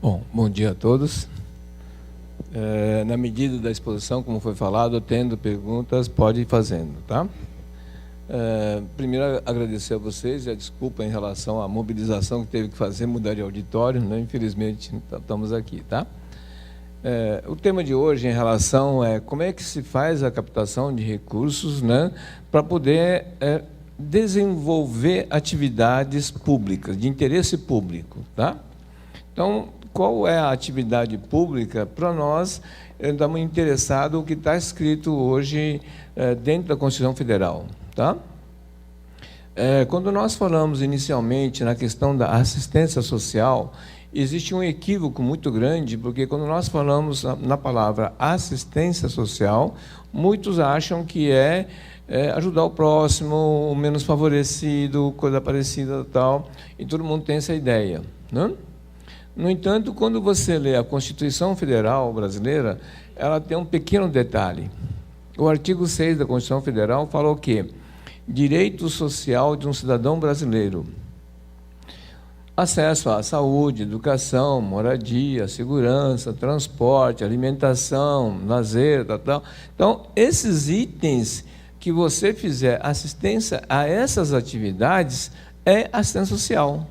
Bom dia a todos. Na medida da exposição, como foi falado, tendo perguntas, pode ir fazendo, tá? Primeiro, agradecer a vocês e a desculpa em relação à mobilização que teve que fazer, mudar de auditório, né? Infelizmente, estamos aqui, tá? O tema de hoje em relação é como é que se faz a captação de recursos, né, para poder desenvolver atividades públicas, de interesse público, tá? Então, qual é a atividade pública? Para nós, estamos interessados no que está escrito hoje dentro da Constituição Federal. Tá? Quando nós falamos inicialmente na questão da assistência social, existe um equívoco muito grande, porque quando nós falamos na palavra assistência social, muitos acham que é ajudar o próximo, o menos favorecido, coisa parecida tal, e todo mundo tem essa ideia, né? No entanto, quando você lê a Constituição Federal Brasileira, ela tem um pequeno detalhe. O artigo 6 da Constituição Federal fala o quê? Direito social de um cidadão brasileiro. Acesso à saúde, educação, moradia, segurança, transporte, alimentação, lazer, tal. Então, esses itens que você fizer assistência a essas atividades é assistência social.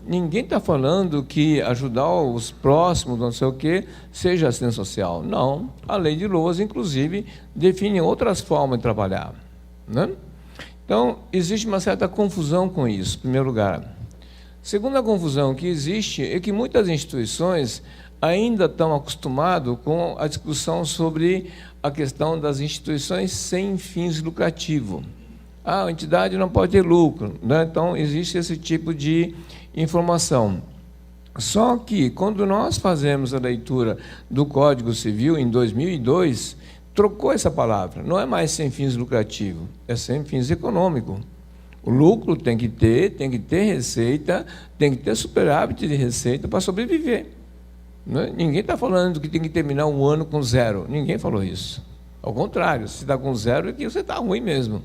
Ninguém está falando que ajudar os próximos, não sei o quê, seja assistência social. Não. A lei de Loas, inclusive, define outras formas de trabalhar, né? Então, existe uma certa confusão com isso, em primeiro lugar. Segunda confusão que existe é que muitas instituições ainda estão acostumadas com a discussão sobre a questão das instituições sem fins lucrativos. A entidade não pode ter lucro, né? Então, existe esse tipo de informação. Só que, quando nós fazemos a leitura do Código Civil, em 2002, trocou essa palavra. Não é mais sem fins lucrativos, é sem fins econômicos. O lucro tem que ter receita, tem que ter superávit de receita para sobreviver. Né? Ninguém está falando que tem que terminar um ano com zero. Ninguém falou isso. Ao contrário, se está com zero, é que você está ruim mesmo.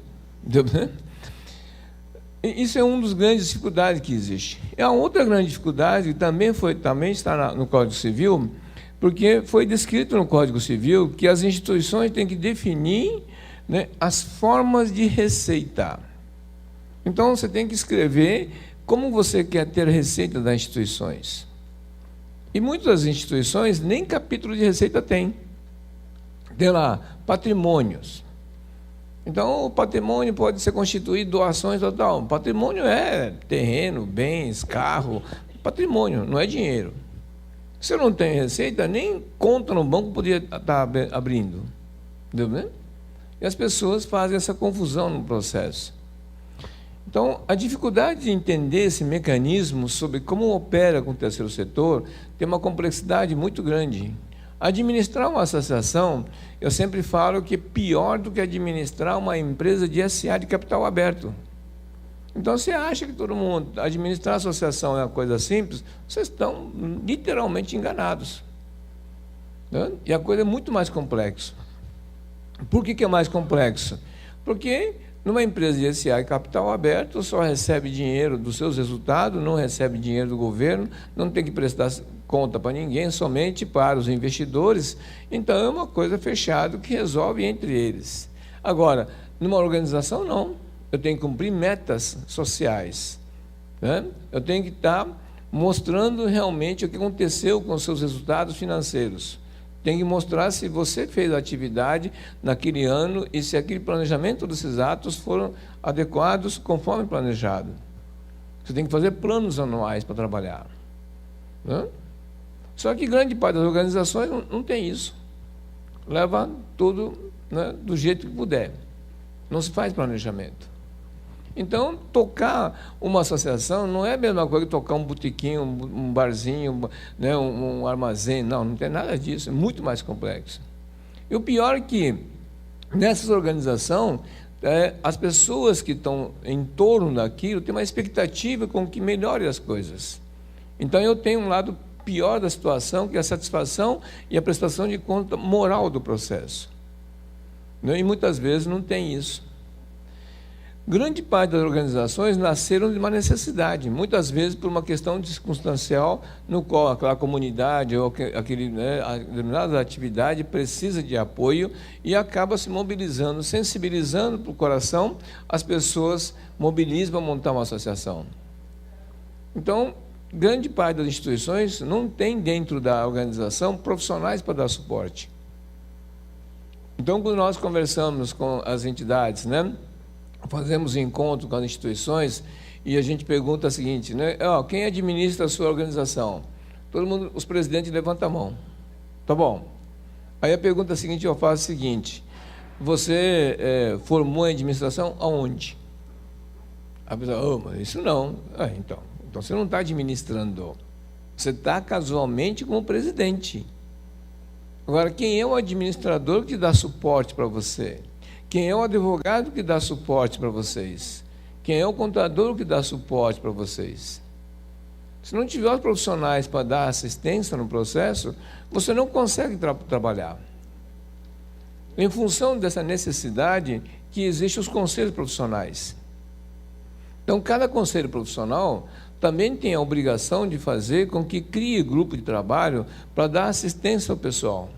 Isso é uma das grandes dificuldades que existe. É uma outra grande dificuldade que também está no Código Civil, porque foi descrito no Código Civil que as instituições têm que definir, né, as formas de receita. Então, você tem que escrever como você quer ter receita das instituições. E muitas instituições nem capítulo de receita tem. Tem lá, patrimônios. Então, o patrimônio pode ser constituído de doações total. Patrimônio é terreno, bens, carro. Patrimônio, não é dinheiro. Se eu não tenho receita, nem conta no banco podia estar abrindo. Entendeu? E as pessoas fazem essa confusão no processo. Então, a dificuldade de entender esse mecanismo sobre como opera com o terceiro setor tem uma complexidade muito grande. Administrar uma associação, eu sempre falo que é pior do que administrar uma empresa de SA de capital aberto. Então, você acha que todo mundo, administrar a associação é uma coisa simples, vocês estão literalmente enganados. Né? E a coisa é muito mais complexa. Por que é mais complexo? Porque numa empresa de SA de capital aberto, só recebe dinheiro dos seus resultados, não recebe dinheiro do governo, não tem que prestar conta para ninguém, somente para os investidores. Então, é uma coisa fechada que resolve entre eles. Agora, numa organização, não. Eu tenho que cumprir metas sociais, né? Eu tenho que estar mostrando realmente o que aconteceu com os seus resultados financeiros. Tem que mostrar se você fez a atividade naquele ano e se aquele planejamento desses atos foram adequados conforme planejado. Você tem que fazer planos anuais para trabalhar, né? Só que grande parte das organizações não tem isso. Leva tudo, né, do jeito que puder. Não se faz planejamento. Então, tocar uma associação não é a mesma coisa que tocar um botequinho, um barzinho, né, um armazém. Não tem nada disso. É muito mais complexo. E o pior é que, nessas organizações, as pessoas que estão em torno daquilo têm uma expectativa com que melhore as coisas. Então, eu tenho um lado pior da situação, que é a satisfação e a prestação de conta moral do processo. E muitas vezes não tem isso. Grande parte das organizações nasceram de uma necessidade, muitas vezes por uma questão circunstancial, no qual aquela comunidade ou aquele, né, a determinada atividade precisa de apoio e acaba se mobilizando, sensibilizando para o coração, as pessoas mobilizam para montar uma associação. Então, grande parte das instituições não tem dentro da organização profissionais para dar suporte. Então, quando nós conversamos com as entidades, né, fazemos encontro com as instituições e a gente pergunta o seguinte, né, quem administra a sua organização? Todo mundo, os presidentes levantam a mão. Tá bom. Aí a pergunta seguinte eu faço é a seguinte, você formou em administração aonde? A pessoa, mas isso não. Então você não está administrando, você está casualmente como presidente. Agora, quem é o administrador que dá suporte para você? Quem é o advogado que dá suporte para vocês? Quem é o contador que dá suporte para vocês? Se não tiver os profissionais para dar assistência no processo, você não consegue trabalhar. Em função dessa necessidade que existem os conselhos profissionais. Então, cada conselho profissional também tem a obrigação de fazer com que crie grupo de trabalho para dar assistência ao pessoal.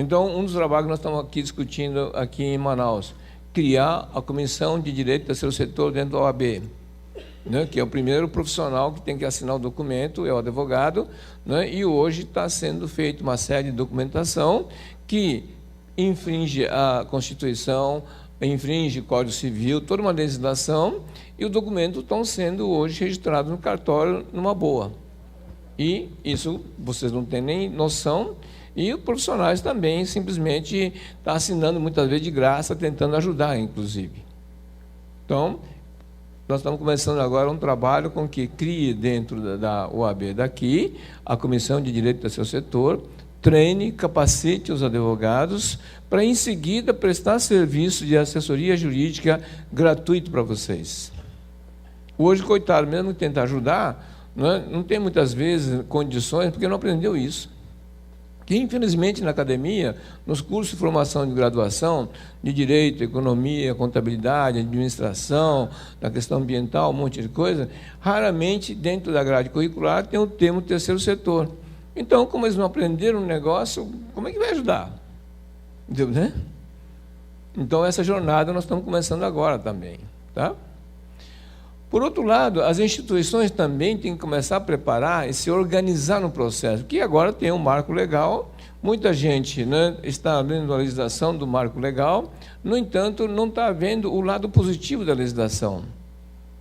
Então, um dos trabalhos que nós estamos aqui discutindo aqui em Manaus, criar a Comissão de Direito do Terceiro Setor dentro da OAB, né, que é o primeiro profissional que tem que assinar o documento, é o advogado, né, e hoje está sendo feita uma série de documentação que infringe a Constituição, infringe o Código Civil, toda uma legislação, e os documentos estão sendo hoje registrados no cartório numa boa. E isso vocês não têm nem noção, e os profissionais também simplesmente estão assinando muitas vezes de graça, tentando ajudar, inclusive. Então, nós estamos começando agora um trabalho com que crie dentro da OAB daqui, a Comissão de Direito do Terceiro Setor, treine, capacite os advogados, para em seguida prestar serviço de assessoria jurídica gratuito para vocês. Hoje, coitado, mesmo que tentar ajudar, não tem muitas vezes condições, porque não aprendeu isso. Que, infelizmente, na academia, nos cursos de formação de graduação, de Direito, Economia, Contabilidade, Administração, na questão ambiental, um monte de coisa, raramente, dentro da grade curricular, tem o termo terceiro setor. Então, como eles não aprenderam o negócio, como é que vai ajudar? Entendeu, né? Então, essa jornada nós estamos começando agora também. Tá? Por outro lado, as instituições também têm que começar a preparar e se organizar no processo, que agora tem um marco legal, muita gente, né, está lendo a legislação do marco legal, no entanto, não está vendo o lado positivo da legislação.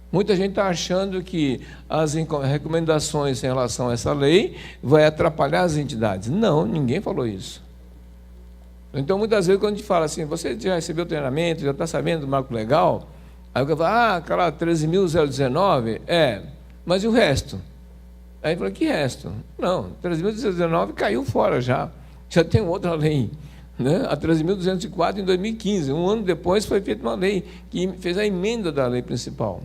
Muita gente está achando que as recomendações em relação a essa lei vai atrapalhar as entidades. Não, ninguém falou isso. Então, muitas vezes, quando a gente fala assim, você já recebeu treinamento, já está sabendo do marco legal, aí eu falo, aquela 13.019, mas e o resto? Aí eu falo, que resto? Não, 13.019 caiu fora já tem outra lei, né? A 13.204 em 2015, um ano depois foi feita uma lei que fez a emenda da lei principal.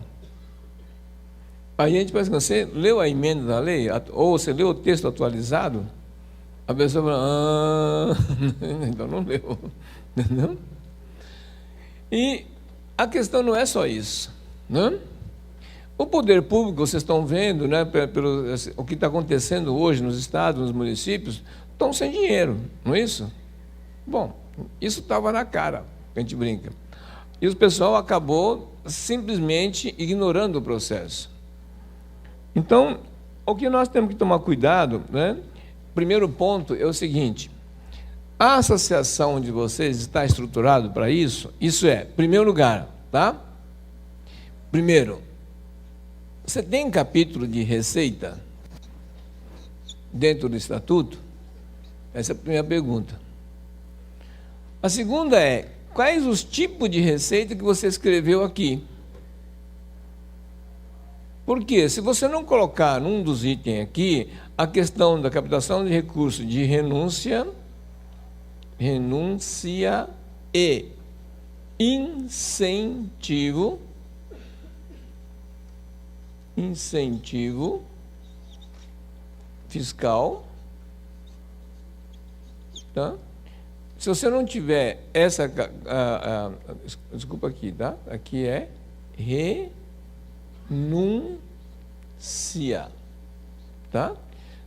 Aí a gente pensa, você leu a emenda da lei, ou você leu o texto atualizado? A pessoa fala, então não leu, entendeu? E a questão não é só isso, né? O poder público, vocês estão vendo, né, o que está acontecendo hoje nos estados, nos municípios, estão sem dinheiro, não é isso? Bom, isso estava na cara, a gente brinca. E o pessoal acabou simplesmente ignorando o processo. Então, o que nós temos que tomar cuidado, né? Primeiro ponto é o seguinte, a associação de vocês está estruturada para isso? Isso é, primeiro lugar, tá? Primeiro, você tem capítulo de receita dentro do estatuto? Essa é a primeira pergunta. A segunda é, quais os tipos de receita que você escreveu aqui? Porque se você não colocar num dos itens aqui a questão da captação de recursos de renúncia e incentivo fiscal, tá? Se você não tiver essa... desculpa aqui, tá? Aqui é renúncia, tá?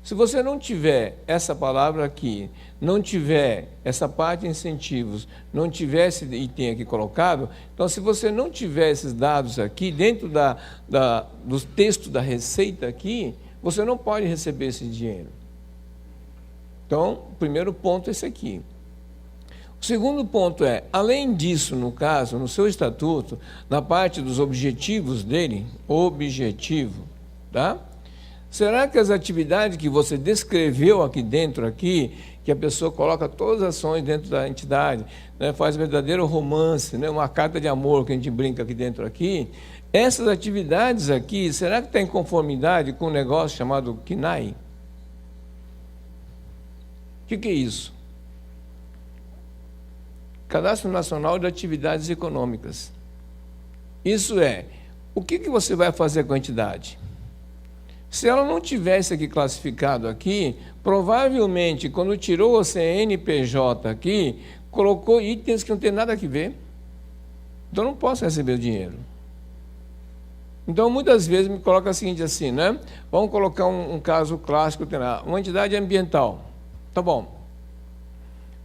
Se você não tiver essa palavra aqui, não tiver essa parte de incentivos, não tiver esse item aqui colocado, então, se você não tiver esses dados aqui, dentro do texto da receita aqui, você não pode receber esse dinheiro. Então, o primeiro ponto é esse aqui. O segundo ponto é, além disso, no caso, no seu estatuto, na parte dos objetivos dele, objetivo, tá? Será que as atividades que você descreveu aqui dentro, que a pessoa coloca todas as ações dentro da entidade, né, faz verdadeiro romance, né, uma carta de amor que a gente brinca aqui dentro essas atividades aqui, será que está em conformidade com um negócio chamado CNAE? O que é isso? Cadastro Nacional de Atividades Econômicas. Isso é, o que você vai fazer com a entidade? Se ela não tivesse aqui classificado aqui, provavelmente, quando tirou o CNPJ aqui, colocou itens que não tem nada a ver. Então, não posso receber o dinheiro. Então, muitas vezes, me coloca o seguinte assim, né? Vamos colocar um caso clássico, uma entidade ambiental. Tá bom.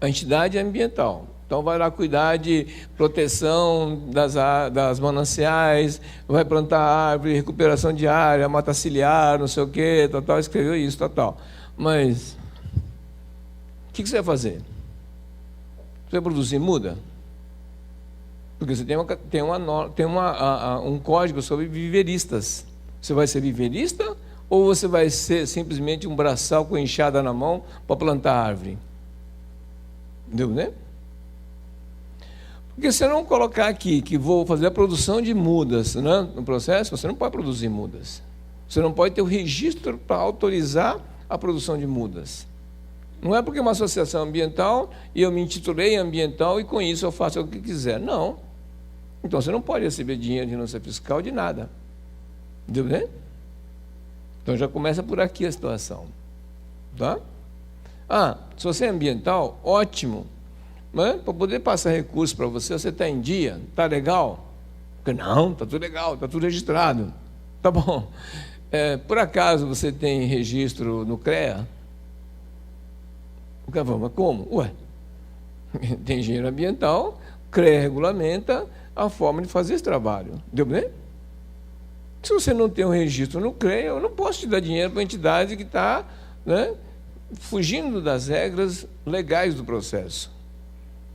A entidade ambiental. Então, vai lá cuidar de proteção das mananciais, vai plantar árvore, recuperação de área, mata ciliar, não sei o quê, tal, escreveu isso, tal. Mas, o que você vai fazer? Você vai produzir muda? Porque você tem um código sobre viveristas. Você vai ser viverista ou você vai ser simplesmente um braçal com enxada na mão para plantar árvore? Entendeu, né? Porque se eu não colocar aqui que vou fazer a produção de mudas, né, no processo, você não pode produzir mudas. Você não pode ter o registro para autorizar a produção de mudas. Não é porque é uma associação ambiental e eu me intitulei ambiental e com isso eu faço o que quiser. Não. Então você não pode receber dinheiro de renúncia fiscal de nada. Entendeu, né? Então já começa por aqui a situação. Tá? Se você é ambiental, ótimo. Mas para poder passar recurso para você, você está em dia? Está legal? Porque não, está tudo legal, está tudo registrado. Tá bom. Por acaso você tem registro no CREA? Mas como? Tem engenheiro ambiental, CREA regulamenta a forma de fazer esse trabalho. Deu bem? Se você não tem um registro no CREA, eu não posso te dar dinheiro para a entidade que está, né, fugindo das regras legais do processo.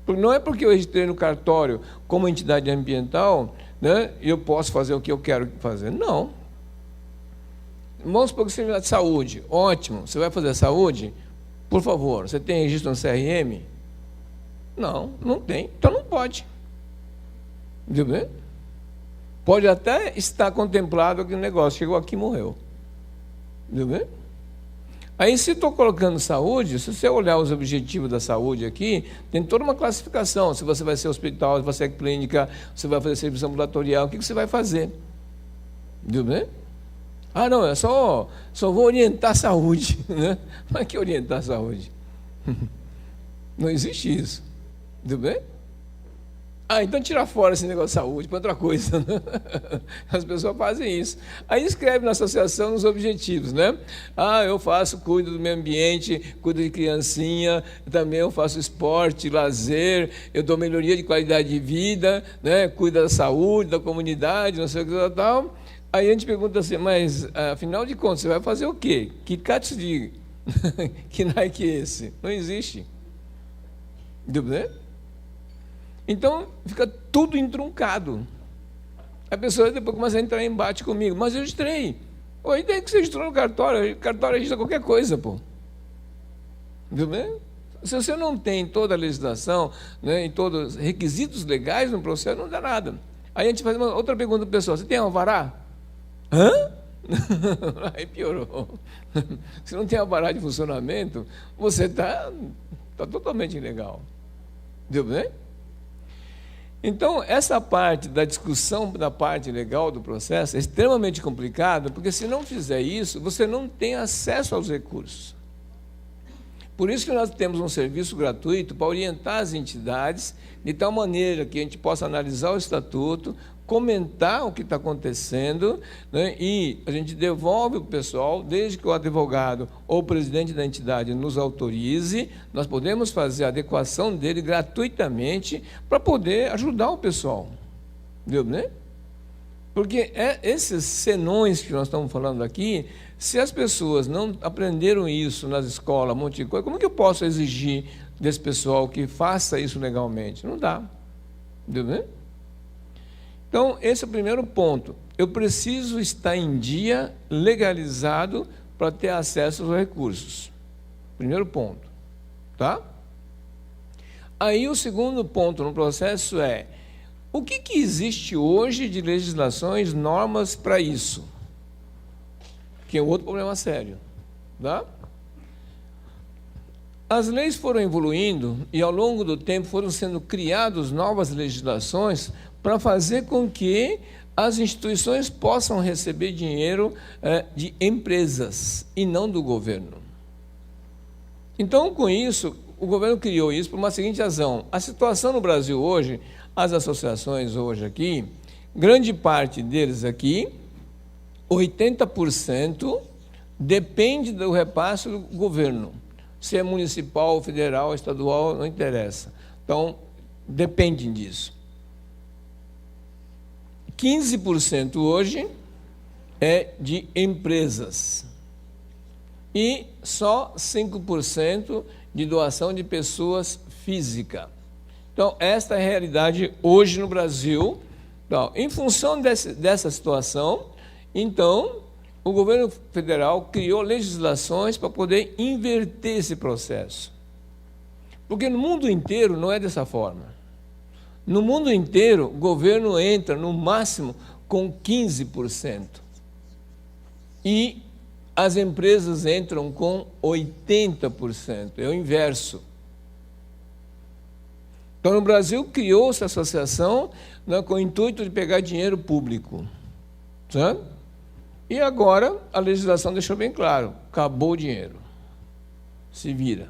Não é porque eu registrei no cartório como entidade ambiental, né, eu posso fazer o que eu quero fazer. Não. Vamos supor que você vai de saúde. Ótimo. Você vai fazer saúde? Por favor, você tem registro no CRM? Não, não tem. Então não pode. Entendeu bem? Pode até estar contemplado aquele negócio. Chegou aqui e morreu. Entendeu bem? Aí, se estou colocando saúde, se você olhar os objetivos da saúde aqui, tem toda uma classificação. Se você vai ser hospital, se você é clínica, se vai fazer serviço ambulatorial, o que você vai fazer? Entendeu bem? Não, eu só vou orientar a saúde. Né? Mas que orientar a saúde? Não existe isso. Entendeu bem? Então tira fora esse negócio de saúde para outra coisa. Né? As pessoas fazem isso. Aí escreve na associação os objetivos, né? Eu cuido do meio ambiente, cuido de criancinha, também eu faço esporte, lazer, eu dou melhoria de qualidade de vida, né? Cuido da saúde, da comunidade, não sei o que tal. Aí a gente pergunta assim, mas afinal de contas, você vai fazer o quê? Que catch de que Nike é esse? Não existe. Entendeu, né? Então, fica tudo entruncado. A pessoa depois começa a entrar em embate comigo. Mas eu registrei. E daí que você registrou no cartório? O cartório registra qualquer coisa, pô. Viu bem? Se você não tem toda a legislação, né, em todos os requisitos legais no processo, não dá nada. Aí a gente faz uma outra pergunta para a pessoa. Você tem alvará? Aí piorou. Se não tem alvará de funcionamento, você está totalmente ilegal. Viu bem? Então, essa parte da discussão da parte legal do processo é extremamente complicada, porque se não fizer isso, você não tem acesso aos recursos. Por isso que nós temos um serviço gratuito para orientar as entidades, de tal maneira que a gente possa analisar o estatuto, comentar o que está acontecendo, né, e a gente devolve o pessoal, desde que o advogado ou o presidente da entidade nos autorize, nós podemos fazer a adequação dele gratuitamente para poder ajudar o pessoal. Viu, né? Porque esses senões que nós estamos falando aqui, se as pessoas não aprenderam isso nas escolas, um monte de coisa, como que eu posso exigir desse pessoal que faça isso legalmente? Não dá. Entendeu, né? Então, esse é o primeiro ponto. Eu preciso estar em dia, legalizado, para ter acesso aos recursos. Primeiro ponto. Tá? Aí, o segundo ponto no processo é: o que existe hoje de legislações, normas para isso? Que é outro problema sério. Tá? As leis foram evoluindo e, ao longo do tempo, foram sendo criadas novas legislações para fazer com que as instituições possam receber dinheiro de empresas e não do governo. Então, com isso, o governo criou isso por uma seguinte razão: a situação no Brasil hoje, as associações hoje aqui, grande parte deles aqui, 80%, depende do repasse do governo. Se é municipal, federal, estadual, não interessa. Então, dependem disso. 15% hoje é de empresas. E só 5% de doação de pessoas físicas. Então, esta é a realidade hoje no Brasil. Então, em função dessa situação, então, o governo federal criou legislações para poder inverter esse processo. Porque no mundo inteiro não é dessa forma. No mundo inteiro, o governo entra no máximo com 15%. E as empresas entram com 80%. É o inverso. Então, no Brasil, criou-se a associação, né, com o intuito de pegar dinheiro público. Sabe? E agora a legislação deixou bem claro: acabou o dinheiro. Se vira.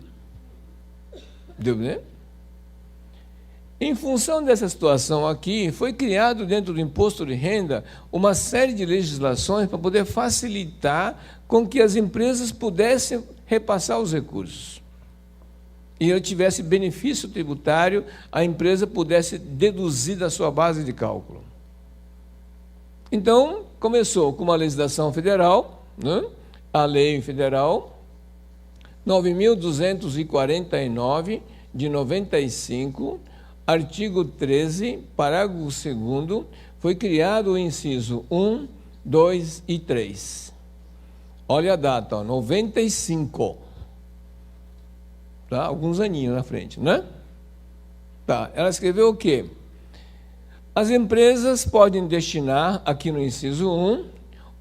Deu, né? Em função dessa situação aqui, foi criado dentro do imposto de renda uma série de legislações para poder facilitar com que as empresas pudessem repassar os recursos. E eu tivesse benefício tributário, a empresa pudesse deduzir da sua base de cálculo. Então, começou com uma legislação federal, né? A lei federal 9.249, de 95, artigo 13, parágrafo 2º, foi criado o inciso 1, 2 e 3. Olha a data, ó, 95. Tá? Alguns aninhos na frente, né? Tá. Ela escreveu o quê? As empresas podem destinar, aqui no inciso 1,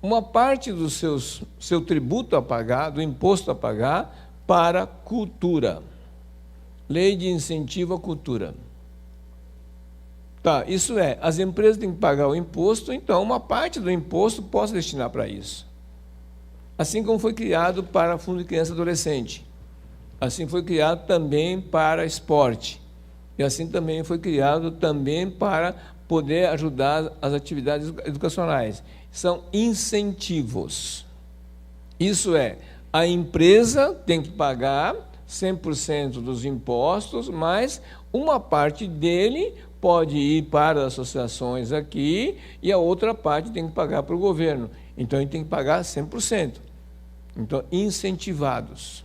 uma parte do seu tributo a pagar, do imposto a pagar, para cultura. Lei de incentivo à cultura. Tá, isso é, as empresas têm que pagar o imposto, então uma parte do imposto posso destinar para isso. Assim como foi criado para Fundo de Criança e Adolescente. Assim foi criado também para esporte. E assim também foi criado também para poder ajudar as atividades educacionais. São incentivos. Isso é, a empresa tem que pagar 100% dos impostos, mas uma parte dele pode ir para as associações aqui e a outra parte tem que pagar para o governo. Então, ele tem que pagar 100%. Então, incentivados.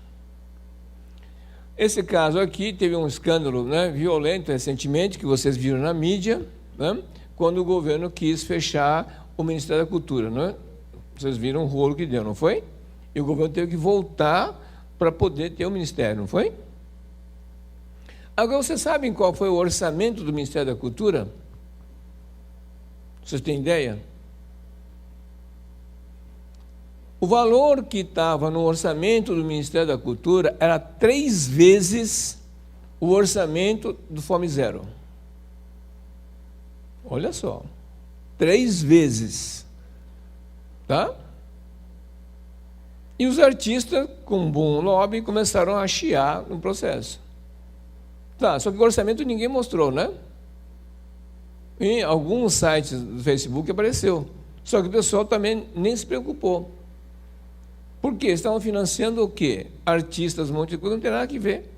Esse caso aqui teve um escândalo, né, violento recentemente, que vocês viram na mídia, né, quando o governo quis fechar o Ministério da Cultura. Né? Vocês viram o rolo que deu, não foi? E o governo teve que voltar para poder ter o Ministério, não foi? Agora, vocês sabem qual foi o orçamento do Ministério da Cultura? Vocês têm ideia? O valor que estava no orçamento do Ministério da Cultura era 3 vezes o orçamento do Fome Zero. Olha só, 3 vezes. Tá? E os artistas, com um bom lobby, começaram a chiar no processo. Tá, só que o orçamento ninguém mostrou, né? Em alguns sites do Facebook apareceu. Só que o pessoal também nem se preocupou. Por quê? Estavam financiando o quê? Artistas, um monte de coisa, não tem nada que ver.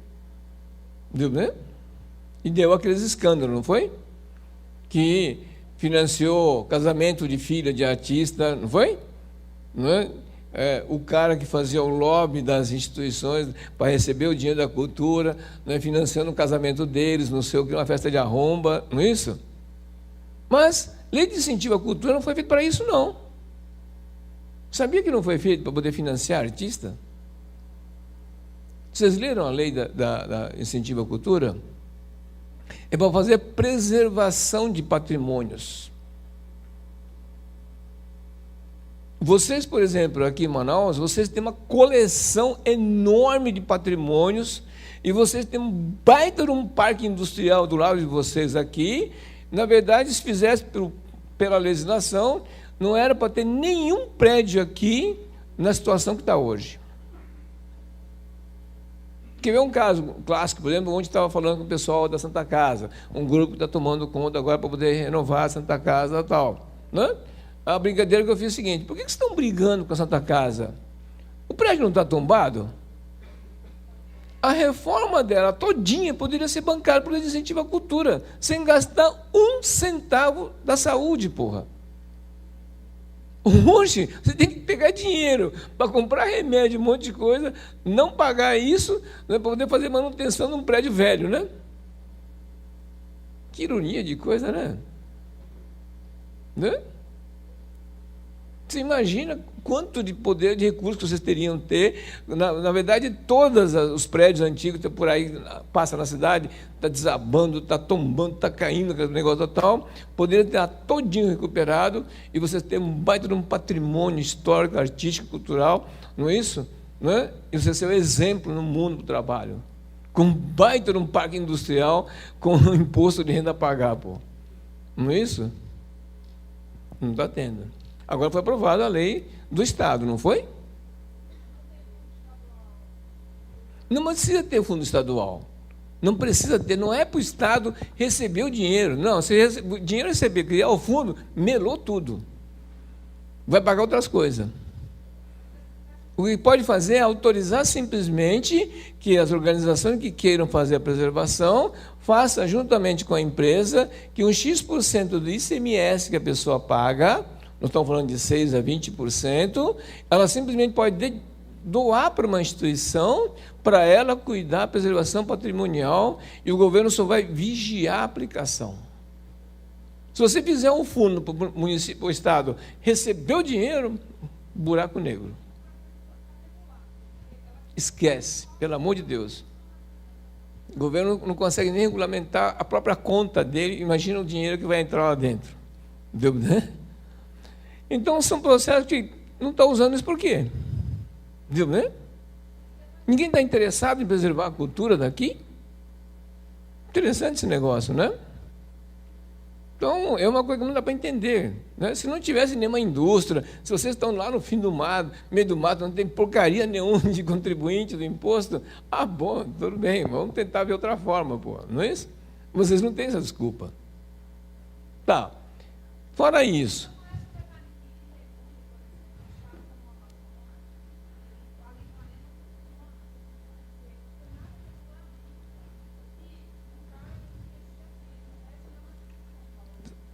Deu, né? E deu aqueles escândalos, não foi? Que financiou casamento de filha de artista, não foi? Não é? O cara que fazia o lobby das instituições para receber o dinheiro da cultura, né, financiando o casamento deles, não sei o que, uma festa de arromba, não é isso? Mas lei de incentivo à cultura não foi feita para isso, não. Sabia que não foi feito para poder financiar artista? Vocês leram a lei da incentivo à cultura? É para fazer preservação de patrimônios. Vocês, por exemplo, aqui em Manaus, vocês têm uma coleção enorme de patrimônios e vocês têm um baita de um parque industrial do lado de vocês aqui. Na verdade, se fizesse pela legislação, não era para ter nenhum prédio aqui na situação que está hoje. Quer ver um caso clássico, por exemplo, onde estava falando com o pessoal da Santa Casa, um grupo que está tomando conta agora para poder renovar a Santa Casa e tal, né? A brincadeira que eu fiz é o seguinte: por que vocês estão brigando com a Santa Casa? O prédio não está tombado? A reforma dela todinha poderia ser bancada por incentivo à cultura, sem gastar um centavo da saúde, porra. Hoje, você tem que pegar dinheiro para comprar remédio, um monte de coisa, não pagar isso, né, para poder fazer manutenção num prédio velho, né? Que ironia de coisa, né? Né? Você imagina quanto de poder, de recursos que vocês teriam ter. Na verdade, todos os prédios antigos que por aí passa na cidade, está desabando, está tombando, está caindo, aquele negócio tal, poderia ter todinho recuperado e vocês terem um baita de um patrimônio histórico, artístico, cultural, não é isso? Não é? E você ser o exemplo no mundo do trabalho. Com um baita de um parque industrial, com um imposto de renda a pagar, pô. Não é isso? Não está tendo. Agora foi aprovada a lei do Estado, não foi? Não precisa ter fundo estadual. Não precisa ter, não é para o Estado receber o dinheiro. Não, se o dinheiro receber, criar o fundo, melou tudo. Vai pagar outras coisas. O que pode fazer é autorizar simplesmente que as organizações que queiram fazer a preservação façam juntamente com a empresa que um X% do ICMS que a pessoa paga, nós estamos falando de 6% a 20%, ela simplesmente pode doar para uma instituição para ela cuidar da preservação patrimonial e o governo só vai vigiar a aplicação. Se você fizer um fundo para o município, o Estado, receber o dinheiro, buraco negro. Esquece, pelo amor de Deus. O governo não consegue nem regulamentar a própria conta dele, imagina o dinheiro que vai entrar lá dentro. Entendeu, né? Então, são processos que não estão usando isso por quê? Viu, né? Ninguém está interessado em preservar a cultura daqui? Interessante esse negócio, né? Então, é uma coisa que não dá para entender, né? Se não tivesse nenhuma indústria, se vocês estão lá no fim do mato, meio do mato, não tem porcaria nenhuma de contribuinte do imposto, bom, tudo bem, vamos tentar ver outra forma, pô, não é isso? Vocês não têm essa desculpa. Tá. Fora isso,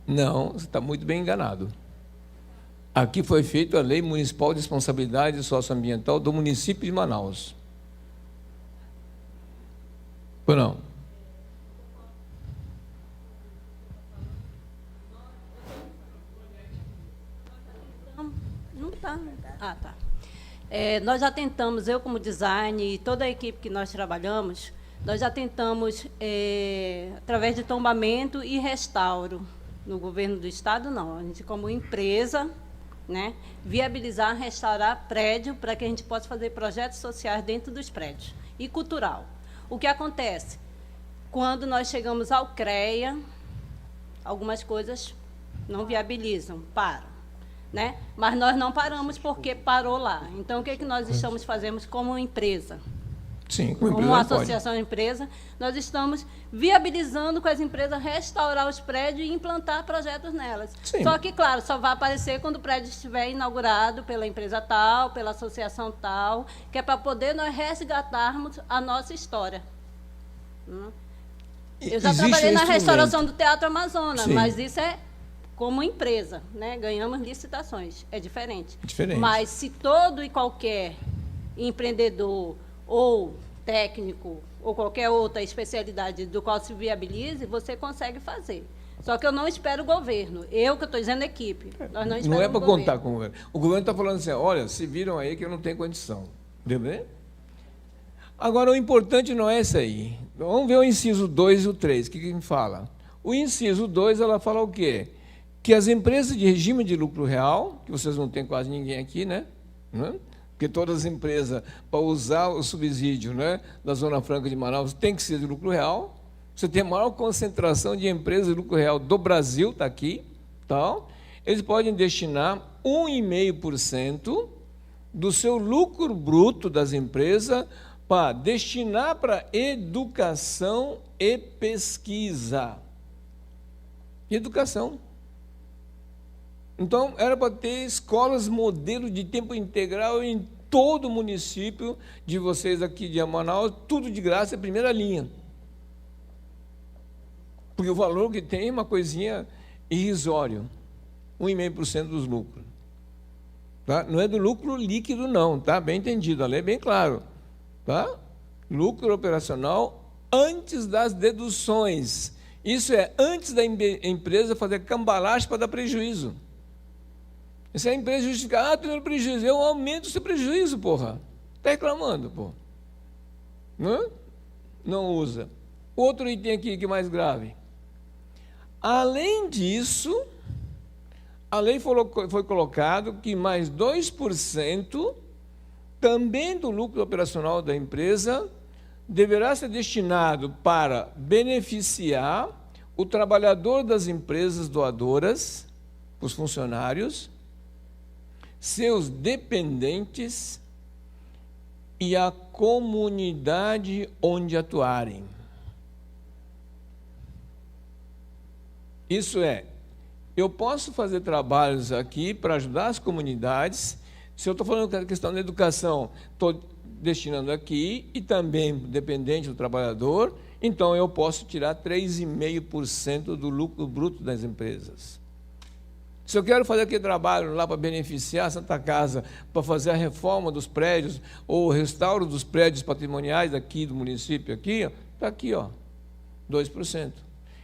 não, você está muito bem enganado. Aqui foi feita a Lei Municipal de Responsabilidade Socioambiental do município de Manaus. Ou não? Não está. Tá. Nós já tentamos, eu como design e toda a equipe que nós trabalhamos, nós já tentamos, através de tombamento e restauro. No governo do Estado, não. A gente, como empresa, né, viabilizar, restaurar prédio para que a gente possa fazer projetos sociais dentro dos prédios. E cultural. O que acontece? Quando nós chegamos ao CREA, algumas coisas não viabilizam, param. né? Mas nós não paramos porque parou lá. Então, o que nós estamos fazendo como empresa? Sim, como associação de empresa, nós estamos viabilizando com as empresas restaurar os prédios e implantar projetos nelas. Sim. Só que, claro, só vai aparecer quando o prédio estiver inaugurado pela empresa tal, pela associação tal, que é para poder nós resgatarmos a nossa história. Eu já trabalhei na restauração do Teatro Amazonas, sim, mas isso é como empresa, né? Ganhamos licitações, é diferente. Diferente. Mas se todo e qualquer empreendedor ou técnico ou qualquer outra especialidade do qual se viabilize, você consegue fazer. Só que eu não espero o governo. Eu que estou dizendo equipe. Nós não esperamos não é para contar com o governo. O governo está falando assim, olha, se viram aí que eu não tenho condição. Entendeu? Agora, o importante não é isso aí. Vamos ver o inciso 2 e o 3. O que me fala? O inciso 2, ela fala o quê? Que as empresas de regime de lucro real, que vocês não têm quase ninguém aqui, né? Porque todas as empresas, para usar o subsídio, né, da Zona Franca de Manaus, tem que ser de lucro real. Você tem a maior concentração de empresas de lucro real do Brasil, está aqui. Então, eles podem destinar 1,5% do seu lucro bruto das empresas para destinar para educação e pesquisa. Educação. Então, era para ter escolas modelo de tempo integral em todo o município de vocês aqui de Manaus, tudo de graça, é primeira linha. Porque o valor que tem é uma coisinha irrisório, 1,5% dos lucros. Tá? Não é do lucro líquido, não, tá? Bem entendido, a lei é bem claro. Tá? Lucro operacional antes das deduções. Isso é antes da empresa fazer cambalache para dar prejuízo. Se a empresa justificar, estou dando prejuízo, eu aumento o seu prejuízo, porra. Está reclamando, porra. Não usa. Outro item aqui que é mais grave. Além disso, a lei foi colocado que mais 2% também do lucro operacional da empresa deverá ser destinado para beneficiar o trabalhador das empresas doadoras, os funcionários, seus dependentes e a comunidade onde atuarem. Isso é, eu posso fazer trabalhos aqui para ajudar as comunidades. Se eu estou falando da questão da educação, estou destinando aqui e também dependente do trabalhador, então eu posso tirar 3,5% do lucro bruto das empresas. Se eu quero fazer aquele trabalho lá para beneficiar a Santa Casa, para fazer a reforma dos prédios, ou o restauro dos prédios patrimoniais aqui do município, está aqui, 2%.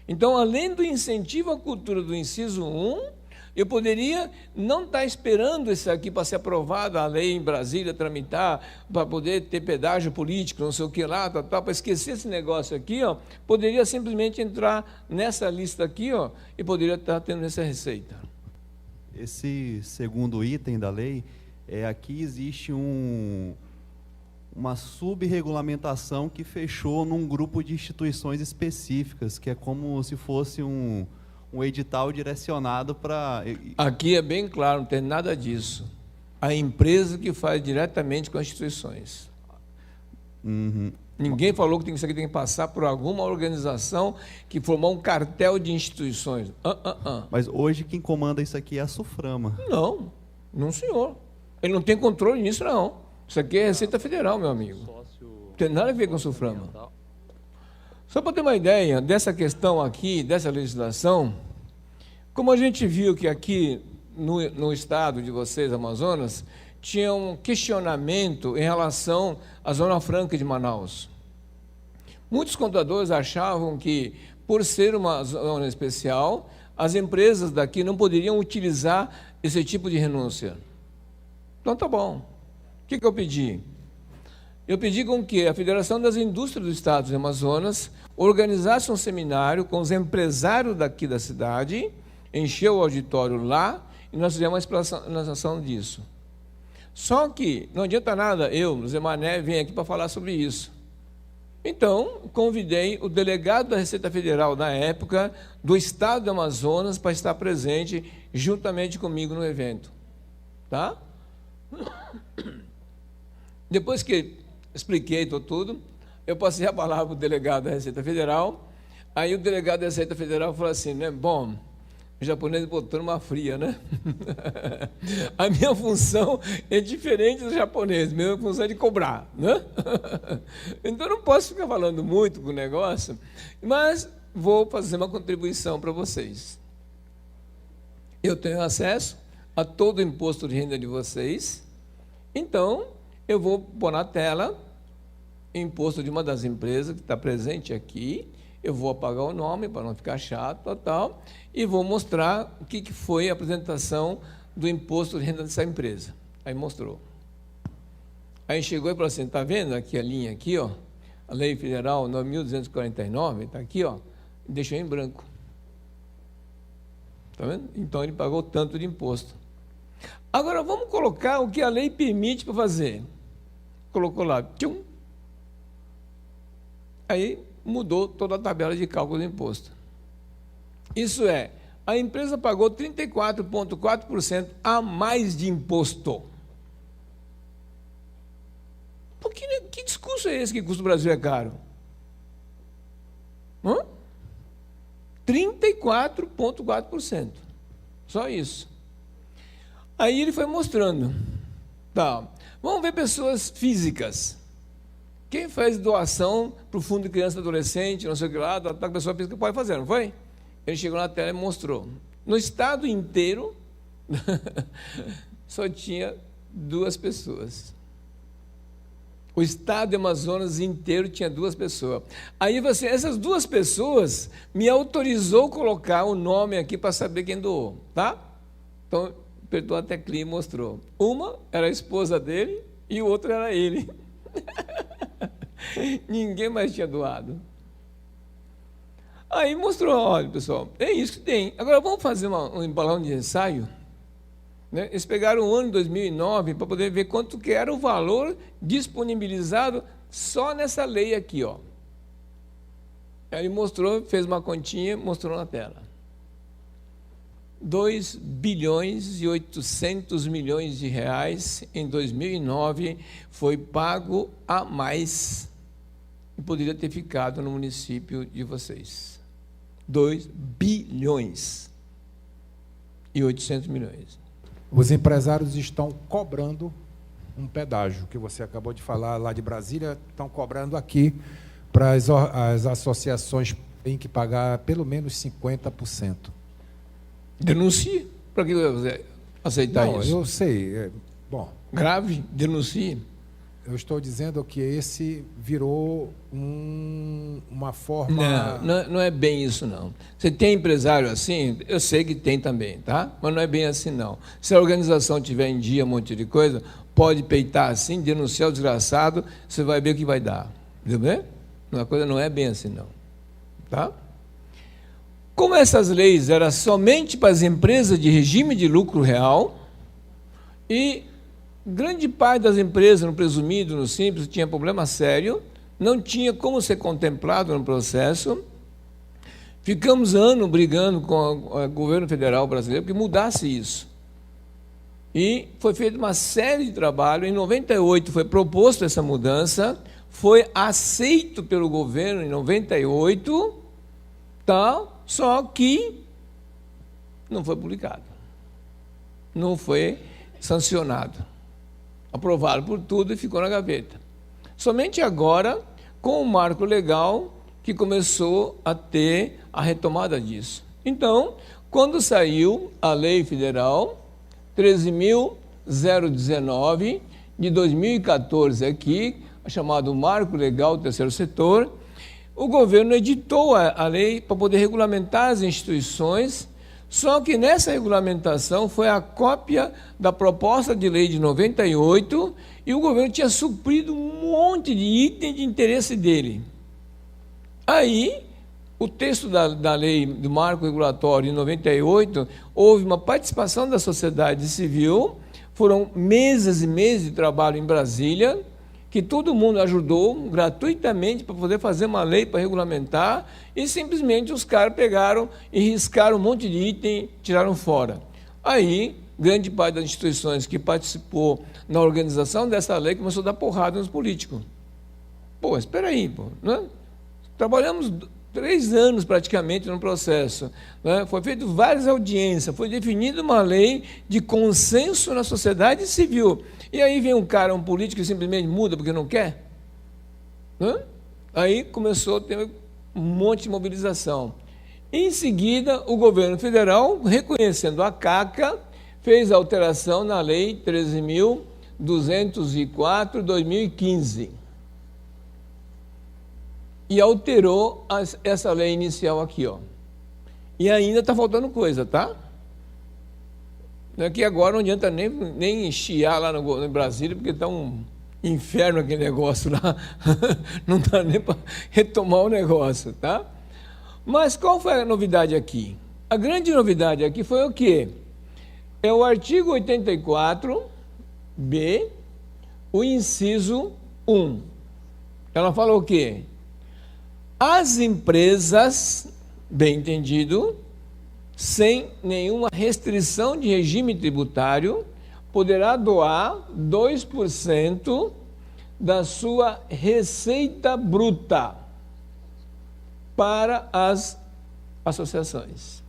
Então, além do incentivo à cultura do inciso 1, eu poderia não estar esperando isso aqui para ser aprovado, a lei em Brasília, tramitar, para poder ter pedágio político, não sei o que lá, para esquecer esse negócio aqui, poderia simplesmente entrar nessa lista aqui, e poderia estar tendo essa receita. Esse segundo item da lei, aqui existe uma subregulamentação que fechou num grupo de instituições específicas, que é como se fosse um edital direcionado para... Aqui é bem claro, não tem nada disso. A empresa que faz diretamente com as instituições. Uhum. Ninguém falou que isso aqui tem que passar por alguma organização que formar um cartel de instituições. Mas hoje quem comanda isso aqui é a SUFRAMA. Não, senhor. Ele não tem controle nisso, não. Isso aqui é Receita Federal, meu amigo. Não tem nada a ver com a SUFRAMA. Só para ter uma ideia dessa questão aqui, dessa legislação, como a gente viu que aqui no estado de vocês, Amazonas, tinha um questionamento em relação à Zona Franca de Manaus. Muitos contadores achavam que, por ser uma zona especial, as empresas daqui não poderiam utilizar esse tipo de renúncia. Então, tá bom. O que eu pedi? Eu pedi com que a Federação das Indústrias do Estado do Amazonas organizasse um seminário com os empresários daqui da cidade, encheu o auditório lá e nós fizemos uma explanação disso. Só que não adianta nada eu, Zé Mané, vir aqui para falar sobre isso. Então, convidei o delegado da Receita Federal da época, do Estado do Amazonas, para estar presente juntamente comigo no evento. tá? Depois que expliquei tudo, eu passei a palavra para o delegado da Receita Federal. Aí o delegado da Receita Federal falou assim, né? Bom, o japonês botou numa fria, né? A minha função é diferente do japonês, minha função é de cobrar, né? Então eu não posso ficar falando muito com o negócio, mas vou fazer uma contribuição para vocês. Eu tenho acesso a todo o imposto de renda de vocês, então eu vou pôr na tela o imposto de uma das empresas que está presente aqui. Eu vou apagar o nome para não ficar chato, tal, e vou mostrar o que foi a apresentação do imposto de renda dessa empresa. Aí mostrou. Aí chegou e falou assim, está vendo aqui a linha aqui, ó, a Lei Federal 9.249, está aqui, ó, e deixou em branco. Está vendo? Então ele pagou tanto de imposto. Agora vamos colocar o que a lei permite para fazer. Colocou lá, tchum. Aí mudou toda a tabela de cálculo do imposto. Isso é, a empresa pagou 34,4% a mais de imposto. Porque, que discurso é esse que custo do Brasil é caro? 34,4%. Só isso. Aí ele foi mostrando. Tá. Vamos ver pessoas físicas. Quem faz doação para o Fundo de Criança e Adolescente, não sei o que lá, a pessoa física pode fazer, não foi? Ele chegou na tela e mostrou. No estado inteiro, só tinha 2 pessoas. O estado de Amazonas inteiro tinha 2 pessoas. Aí você, essas 2 pessoas me autorizou colocar o nome aqui para saber quem doou, tá? Então, apertou a teclinha e mostrou. Uma era a esposa dele e o outro era ele. Ninguém mais tinha doado. Aí mostrou, olha, pessoal, é isso que tem. Agora vamos fazer um balão de ensaio. Né? Eles pegaram o ano de 2009 para poder ver quanto que era o valor disponibilizado só nessa lei aqui, ó. Aí ele mostrou, fez uma continha, mostrou na tela. 2 bilhões e 800 milhões de reais em 2009 foi pago a mais e poderia ter ficado no município de vocês. 2 bilhões e 800 milhões. Os empresários estão cobrando um pedágio, que você acabou de falar lá de Brasília, estão cobrando aqui para as associações têm que pagar pelo menos 50%. Denuncie. Para que você aceitar Não, isso? eu sei. Bom, grave, denuncie. Eu estou dizendo que esse virou uma forma... Não é bem isso, não. Você tem empresário assim? Eu sei que tem também, tá? Mas não é bem assim, não. Se a organização tiver em dia um monte de coisa, pode peitar assim, denunciar o desgraçado, você vai ver o que vai dar. Entendeu? A coisa não é bem assim, não. Tá? Como essas leis eram somente para as empresas de regime de lucro real e grande parte das empresas, no presumido, no simples, tinha problema sério, não tinha como ser contemplado no processo. Ficamos anos brigando com o governo federal brasileiro que mudasse isso. E foi feita uma série de trabalho. Em 98 foi proposto essa mudança, foi aceito pelo governo em 98, tá? Só que não foi publicado, não foi sancionado. Aprovaram por tudo e ficou na gaveta. Somente agora, com o marco legal, que começou a ter a retomada disso. Então, quando saiu a Lei Federal 13.019, de 2014 aqui, chamado Marco Legal do Terceiro Setor, o governo editou a lei para poder regulamentar as instituições. Só que nessa regulamentação foi a cópia da proposta de lei de 98 e o governo tinha suprido um monte de item de interesse dele. Aí, o texto da lei do marco regulatório de 98, houve uma participação da sociedade civil, foram meses e meses de trabalho em Brasília, que todo mundo ajudou gratuitamente para poder fazer uma lei para regulamentar, e simplesmente os caras pegaram e riscaram um monte de item, tiraram fora. Aí grande parte das instituições que participou na organização dessa lei começou a dar porrada nos políticos. Pô, espera aí, pô, né? Trabalhamos 3 anos praticamente no processo, né? Foi feito várias audiências, foi definida uma lei de consenso na sociedade civil. E aí vem um cara, um político, que simplesmente muda porque não quer, né? Aí começou a ter um monte de mobilização. Em seguida, o governo federal, reconhecendo a CACA, fez alteração na Lei 13.204/2015 e alterou essa lei inicial aqui, ó. E ainda está faltando coisa, tá? Aqui agora não adianta nem chiar lá no Brasília, porque está um inferno aquele negócio lá. Não dá nem para retomar o negócio, tá? Mas qual foi a novidade aqui? A grande novidade aqui foi o quê? É o artigo 84B, o inciso 1. Ela fala o quê? As empresas, bem entendido, sem nenhuma restrição de regime tributário, poderá doar 2% da sua receita bruta para as associações.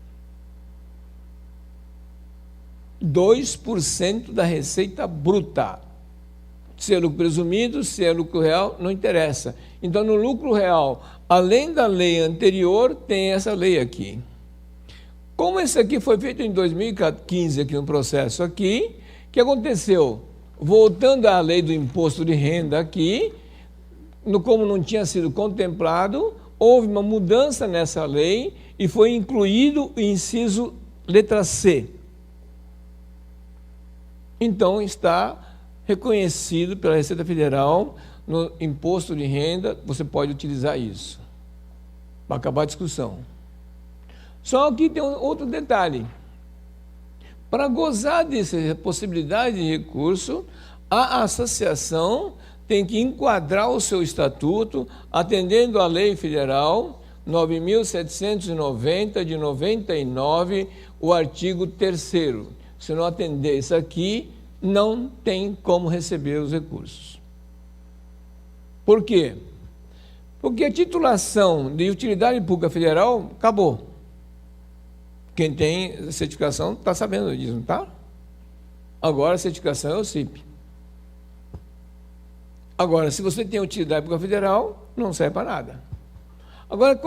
2% da receita bruta. Se é lucro presumido, se é lucro real, não interessa. Então, no lucro real, além da lei anterior, tem essa lei aqui. Como esse aqui foi feito em 2015, aqui no processo aqui, o que aconteceu? Voltando à lei do imposto de renda aqui, como não tinha sido contemplado, houve uma mudança nessa lei e foi incluído o inciso letra C. Então, está reconhecido pela Receita Federal, no imposto de renda, você pode utilizar isso. Para acabar a discussão. Só que tem um outro detalhe. Para gozar dessa possibilidade de recurso, a associação tem que enquadrar o seu estatuto, atendendo à Lei Federal 9.790, de 99, o artigo 3º. Se não atender isso aqui, não tem como receber os recursos. Por quê? Porque a titulação de utilidade pública federal acabou. Quem tem certificação está sabendo disso, não está? Agora a certificação é o CIP. Agora, se você tem utilidade pública federal, não serve para nada. Agora,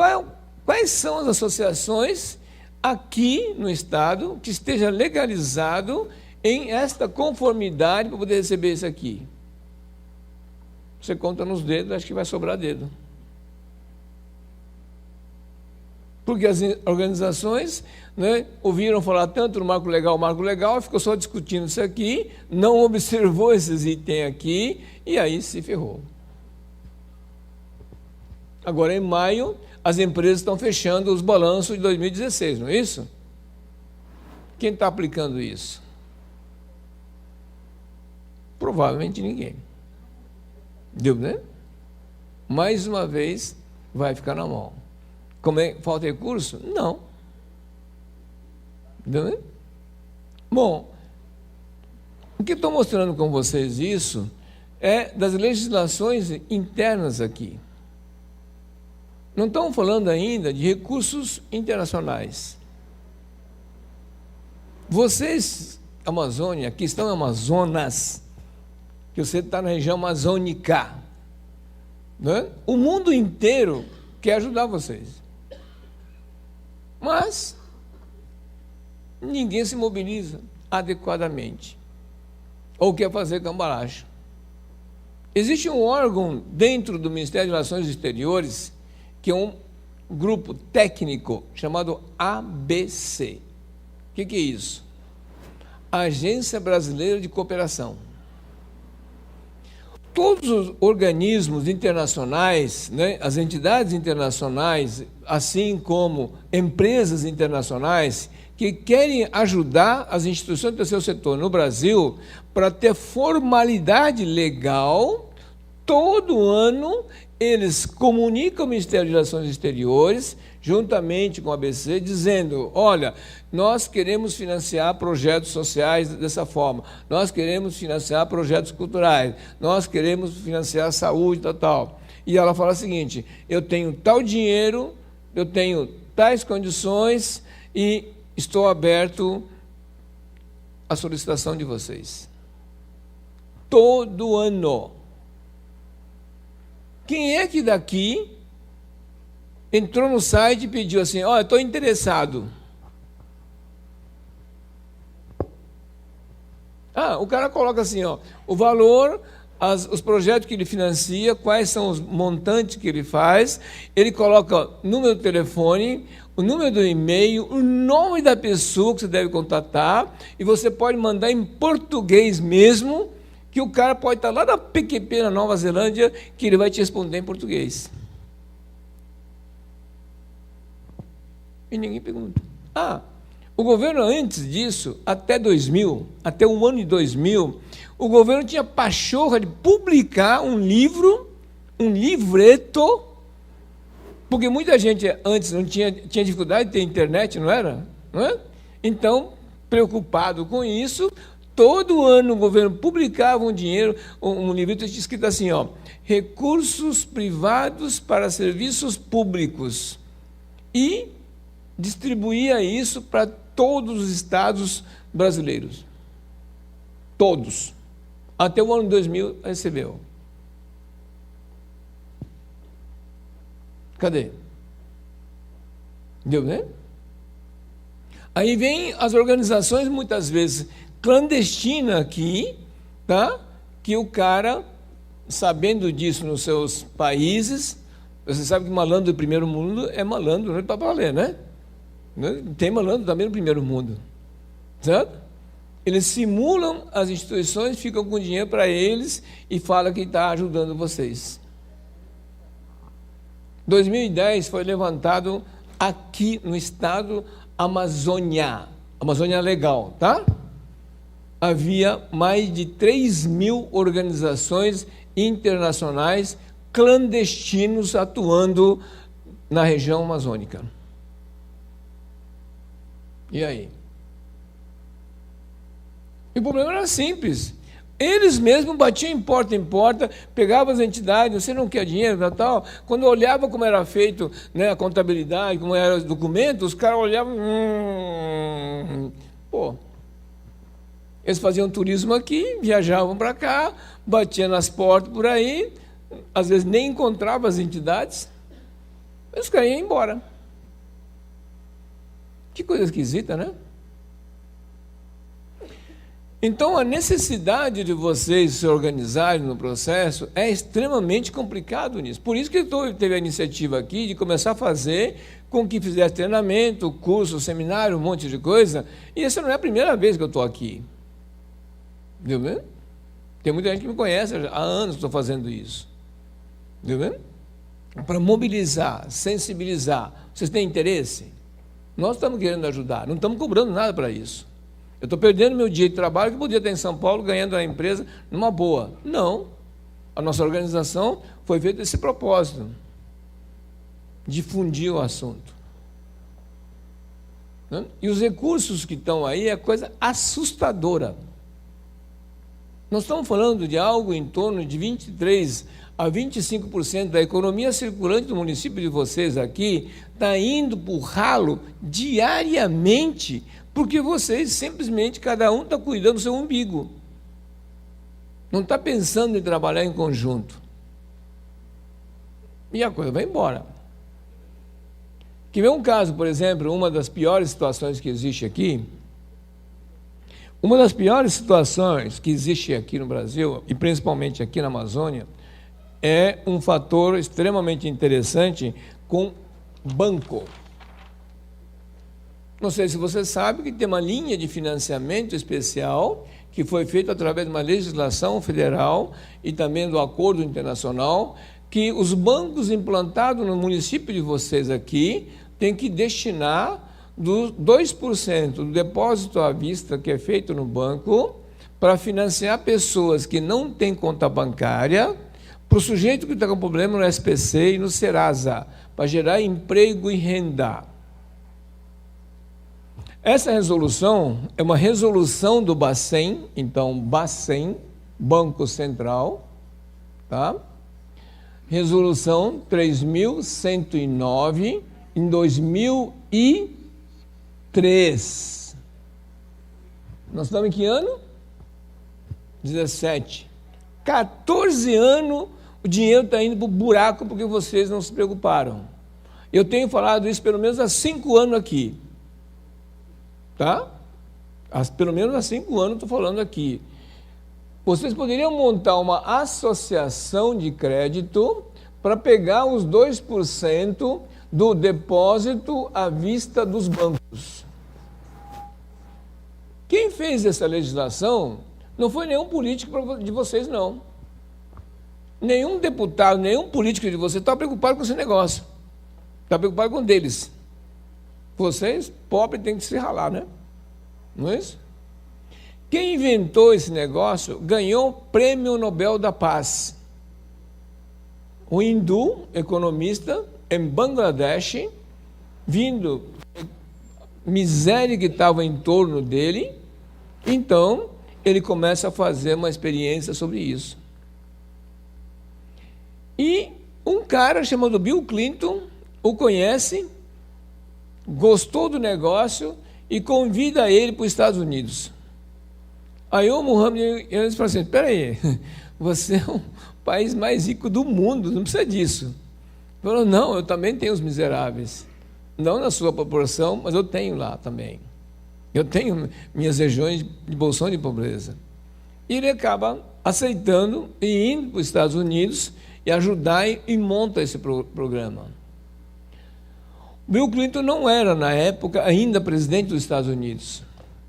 quais são as associações aqui no Estado que esteja legalizado em esta conformidade para poder receber isso aqui? Você conta nos dedos, acho que vai sobrar dedo. Porque as organizações, né, ouviram falar tanto no marco legal, ficou só discutindo isso aqui, não observou esses itens aqui, e aí se ferrou. Agora, em maio, as empresas estão fechando os balanços de 2016, não é isso? Quem está aplicando isso? Provavelmente ninguém. Deu, né? Mais uma vez, vai ficar na mão. Como é? Falta recurso? Não. Deu, né? Bom, o que estou mostrando com vocês isso é das legislações internas aqui. Não estamos falando ainda de recursos internacionais. Vocês, Amazônia, que estão em Amazonas, que você está na região amazônica, né? O mundo inteiro quer ajudar vocês. Mas ninguém se mobiliza adequadamente. Ou quer fazer cambalacho. Existe um órgão dentro do Ministério de Relações Exteriores, que é um grupo técnico chamado ABC. O que é isso? Agência Brasileira de Cooperação. Todos os organismos internacionais, né, as entidades internacionais, assim como empresas internacionais, que querem ajudar as instituições do terceiro setor no Brasil para ter formalidade legal, todo ano eles comunicam ao Ministério de Relações Exteriores, juntamente com o ABC, dizendo: olha, nós queremos financiar projetos sociais dessa forma, nós queremos financiar projetos culturais, nós queremos financiar saúde, tal. E ela fala o seguinte: eu tenho tal dinheiro, eu tenho tais condições e estou aberto à solicitação de vocês. Todo ano. Quem é que daqui entrou no site e pediu assim: olha, estou interessado? O cara coloca assim, ó, o valor, os projetos que ele financia, quais são os montantes que ele faz, ele coloca o número do telefone, o número do e-mail, o nome da pessoa que você deve contatar, e você pode mandar em português mesmo, que o cara pode estar lá na PQP, na Nova Zelândia, que ele vai te responder em português. E ninguém pergunta. O governo antes disso, até 2000, até o ano de 2000, o governo tinha pachorra de publicar um livro, um livreto, porque muita gente antes não tinha dificuldade de ter internet, não era? Não é? Então, preocupado com isso, todo ano o governo publicava um livreto escrito assim, ó, recursos privados para serviços públicos, e distribuía isso para todos os estados brasileiros. Todos. Até o ano 2000 recebeu. Cadê? Deu, né? Aí vem as organizações, muitas vezes clandestinas aqui, tá? Que o cara, sabendo disso nos seus países, você sabe que malandro do primeiro mundo é malandro, não é para valer, né? Tem malandro também no primeiro mundo, certo? Eles simulam as instituições, ficam com dinheiro para eles e falam que está ajudando vocês. 2010 foi levantado aqui no estado Amazônia Legal, tá? Havia mais de 3.000 organizações internacionais clandestinos atuando na região amazônica. E aí? E o problema era simples. Eles mesmos batiam em porta, pegavam as entidades, você não quer dinheiro, tal. Quando olhava como era feito, né, a contabilidade, como eram os documentos, os caras olhavam... Eles faziam turismo aqui, viajavam para cá, batiam nas portas por aí, às vezes nem encontravam as entidades, eles caíam embora. Que coisa esquisita, né? Então, a necessidade de vocês se organizarem no processo é extremamente complicado nisso. Por isso que teve a iniciativa aqui de começar a fazer com que fizesse treinamento, curso, seminário, um monte de coisa. E essa não é a primeira vez que eu estou aqui. Entendeu vendo? Tem muita gente que me conhece, há anos que estou fazendo isso. Entendeu vendo? Para mobilizar, sensibilizar. Vocês têm interesse? Nós estamos querendo ajudar, não estamos cobrando nada para isso. Eu estou perdendo meu dia de trabalho que podia estar em São Paulo ganhando a empresa numa boa. Não. A nossa organização foi feita desse propósito, difundir o assunto. Né? E os recursos que estão aí é coisa assustadora. Nós estamos falando de algo em torno de 23% a 25% da economia circulante do município de vocês aqui está indo para o ralo diariamente, porque vocês simplesmente, cada um está cuidando do seu umbigo. Não está pensando em trabalhar em conjunto. E a coisa vai embora. Que vem um caso, por exemplo, uma das piores situações que existe aqui. Uma das piores situações que existe aqui no Brasil, e principalmente aqui na Amazônia, é um fator extremamente interessante com banco. Não sei se você sabe que tem uma linha de financiamento especial que foi feita através de uma legislação federal e também do acordo internacional, que os bancos implantados no município de vocês aqui têm que destinar dos 2% do depósito à vista que é feito no banco para financiar pessoas que não têm conta bancária, para o sujeito que está com problema no SPC e no Serasa, para gerar emprego e renda. Essa resolução é uma resolução do Bacen, então Bacen, Banco Central, tá? Resolução 3.109, em 2003. Nós estamos em que ano? 17. 14 anos o dinheiro está indo para o buraco porque vocês não se preocuparam. Eu tenho falado isso pelo menos há 5 anos aqui. Tá? Pelo menos há 5 anos estou falando aqui. Vocês poderiam montar uma associação de crédito para pegar os 2% do depósito à vista dos bancos. Quem fez essa legislação não foi nenhum político de vocês, não. Nenhum deputado, nenhum político de vocês está preocupado com esse negócio. Está preocupado com o deles. Vocês, pobres, têm que se ralar, né? Não é isso? Quem inventou esse negócio ganhou o Prêmio Nobel da Paz. Um hindu, economista, em Bangladesh, vindo miséria que estava em torno dele, então ele começa a fazer uma experiência sobre isso. E um cara chamado Bill Clinton o conhece, gostou do negócio e convida ele para os Estados Unidos. Aí o Mohamed fala assim, espera aí, você é o país mais rico do mundo, não precisa disso. Ele falou, não, eu também tenho os miseráveis. Não na sua proporção, mas eu tenho lá também. Eu tenho minhas regiões de bolsão de pobreza. E ele acaba aceitando e indo para os Estados Unidos e ajudar e monta esse programa. Bill Clinton não era, na época, ainda presidente dos Estados Unidos.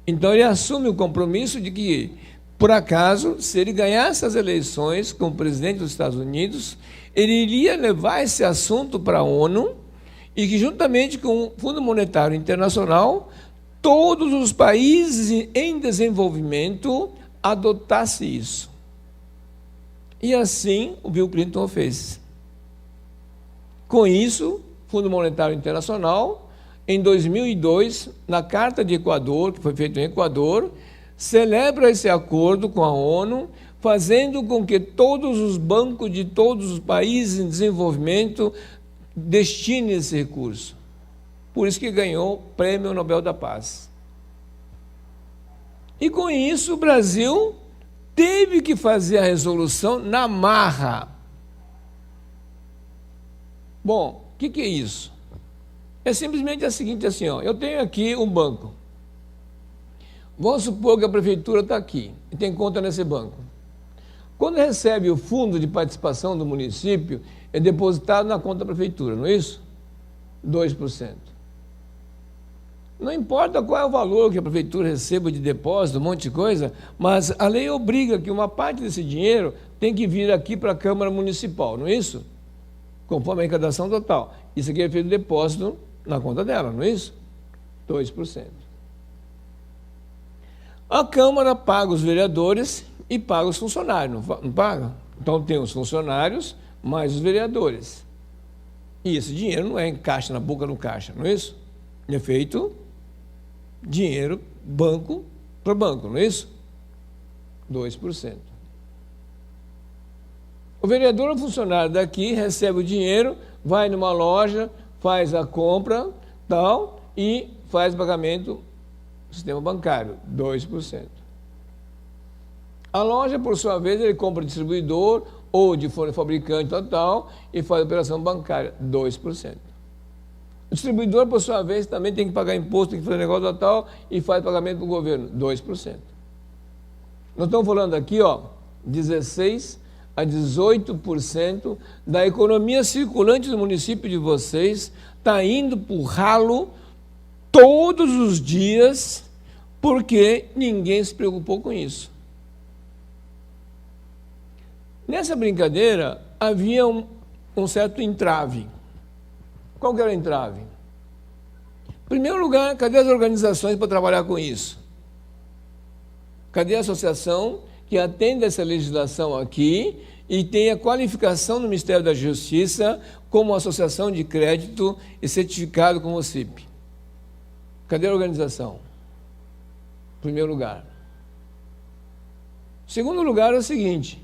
Então, ele assume o compromisso de que, por acaso, se ele ganhasse as eleições como presidente dos Estados Unidos, ele iria levar esse assunto para a ONU e que, juntamente com o Fundo Monetário Internacional, todos os países em desenvolvimento adotassem isso. E assim o Bill Clinton fez. Com isso, o Fundo Monetário Internacional, em 2002, na Carta de Equador, que foi feita em Equador, celebra esse acordo com a ONU, fazendo com que todos os bancos de todos os países em desenvolvimento destinem esse recurso. Por isso que ganhou o Prêmio Nobel da Paz. E com isso o Brasil teve que fazer a resolução na marra. Bom, o que é isso? É simplesmente a seguinte, assim, ó, eu tenho aqui um banco. Vamos supor que a prefeitura está aqui e tem conta nesse banco. Quando recebe o fundo de participação do município, é depositado na conta da prefeitura, não é isso? 2%. Não importa qual é o valor que a prefeitura receba de depósito, um monte de coisa, mas a lei obriga que uma parte desse dinheiro tem que vir aqui para a Câmara Municipal, não é isso? Conforme a arrecadação total. Isso aqui é feito depósito na conta dela, não é isso? 2%. A Câmara paga os vereadores e paga os funcionários, não paga? Então tem os funcionários mais os vereadores. E esse dinheiro não é em caixa, na boca do caixa, não é isso? É feito dinheiro banco para banco, não é isso? 2%. O vereador ou funcionário daqui recebe o dinheiro, vai numa loja, faz a compra, tal, e faz pagamento no sistema bancário, 2%. A loja, por sua vez, ele compra distribuidor ou de fabricante tal, e faz a operação bancária, 2%. O distribuidor, por sua vez, também tem que pagar imposto, tem que fazer negócio tal, e faz pagamento para o governo, 2%. Nós estamos falando aqui, ó, 16% a 18% da economia circulante do município de vocês está indo para o ralo todos os dias, porque ninguém se preocupou com isso. Nessa brincadeira, havia um certo entrave. Qual que era o entrave? Em primeiro lugar, cadê as organizações para trabalhar com isso? Cadê a associação que atende essa legislação aqui e tenha qualificação no Ministério da Justiça como associação de crédito e certificado como OCIP. Cadê a organização? Primeiro lugar. Segundo lugar é o seguinte: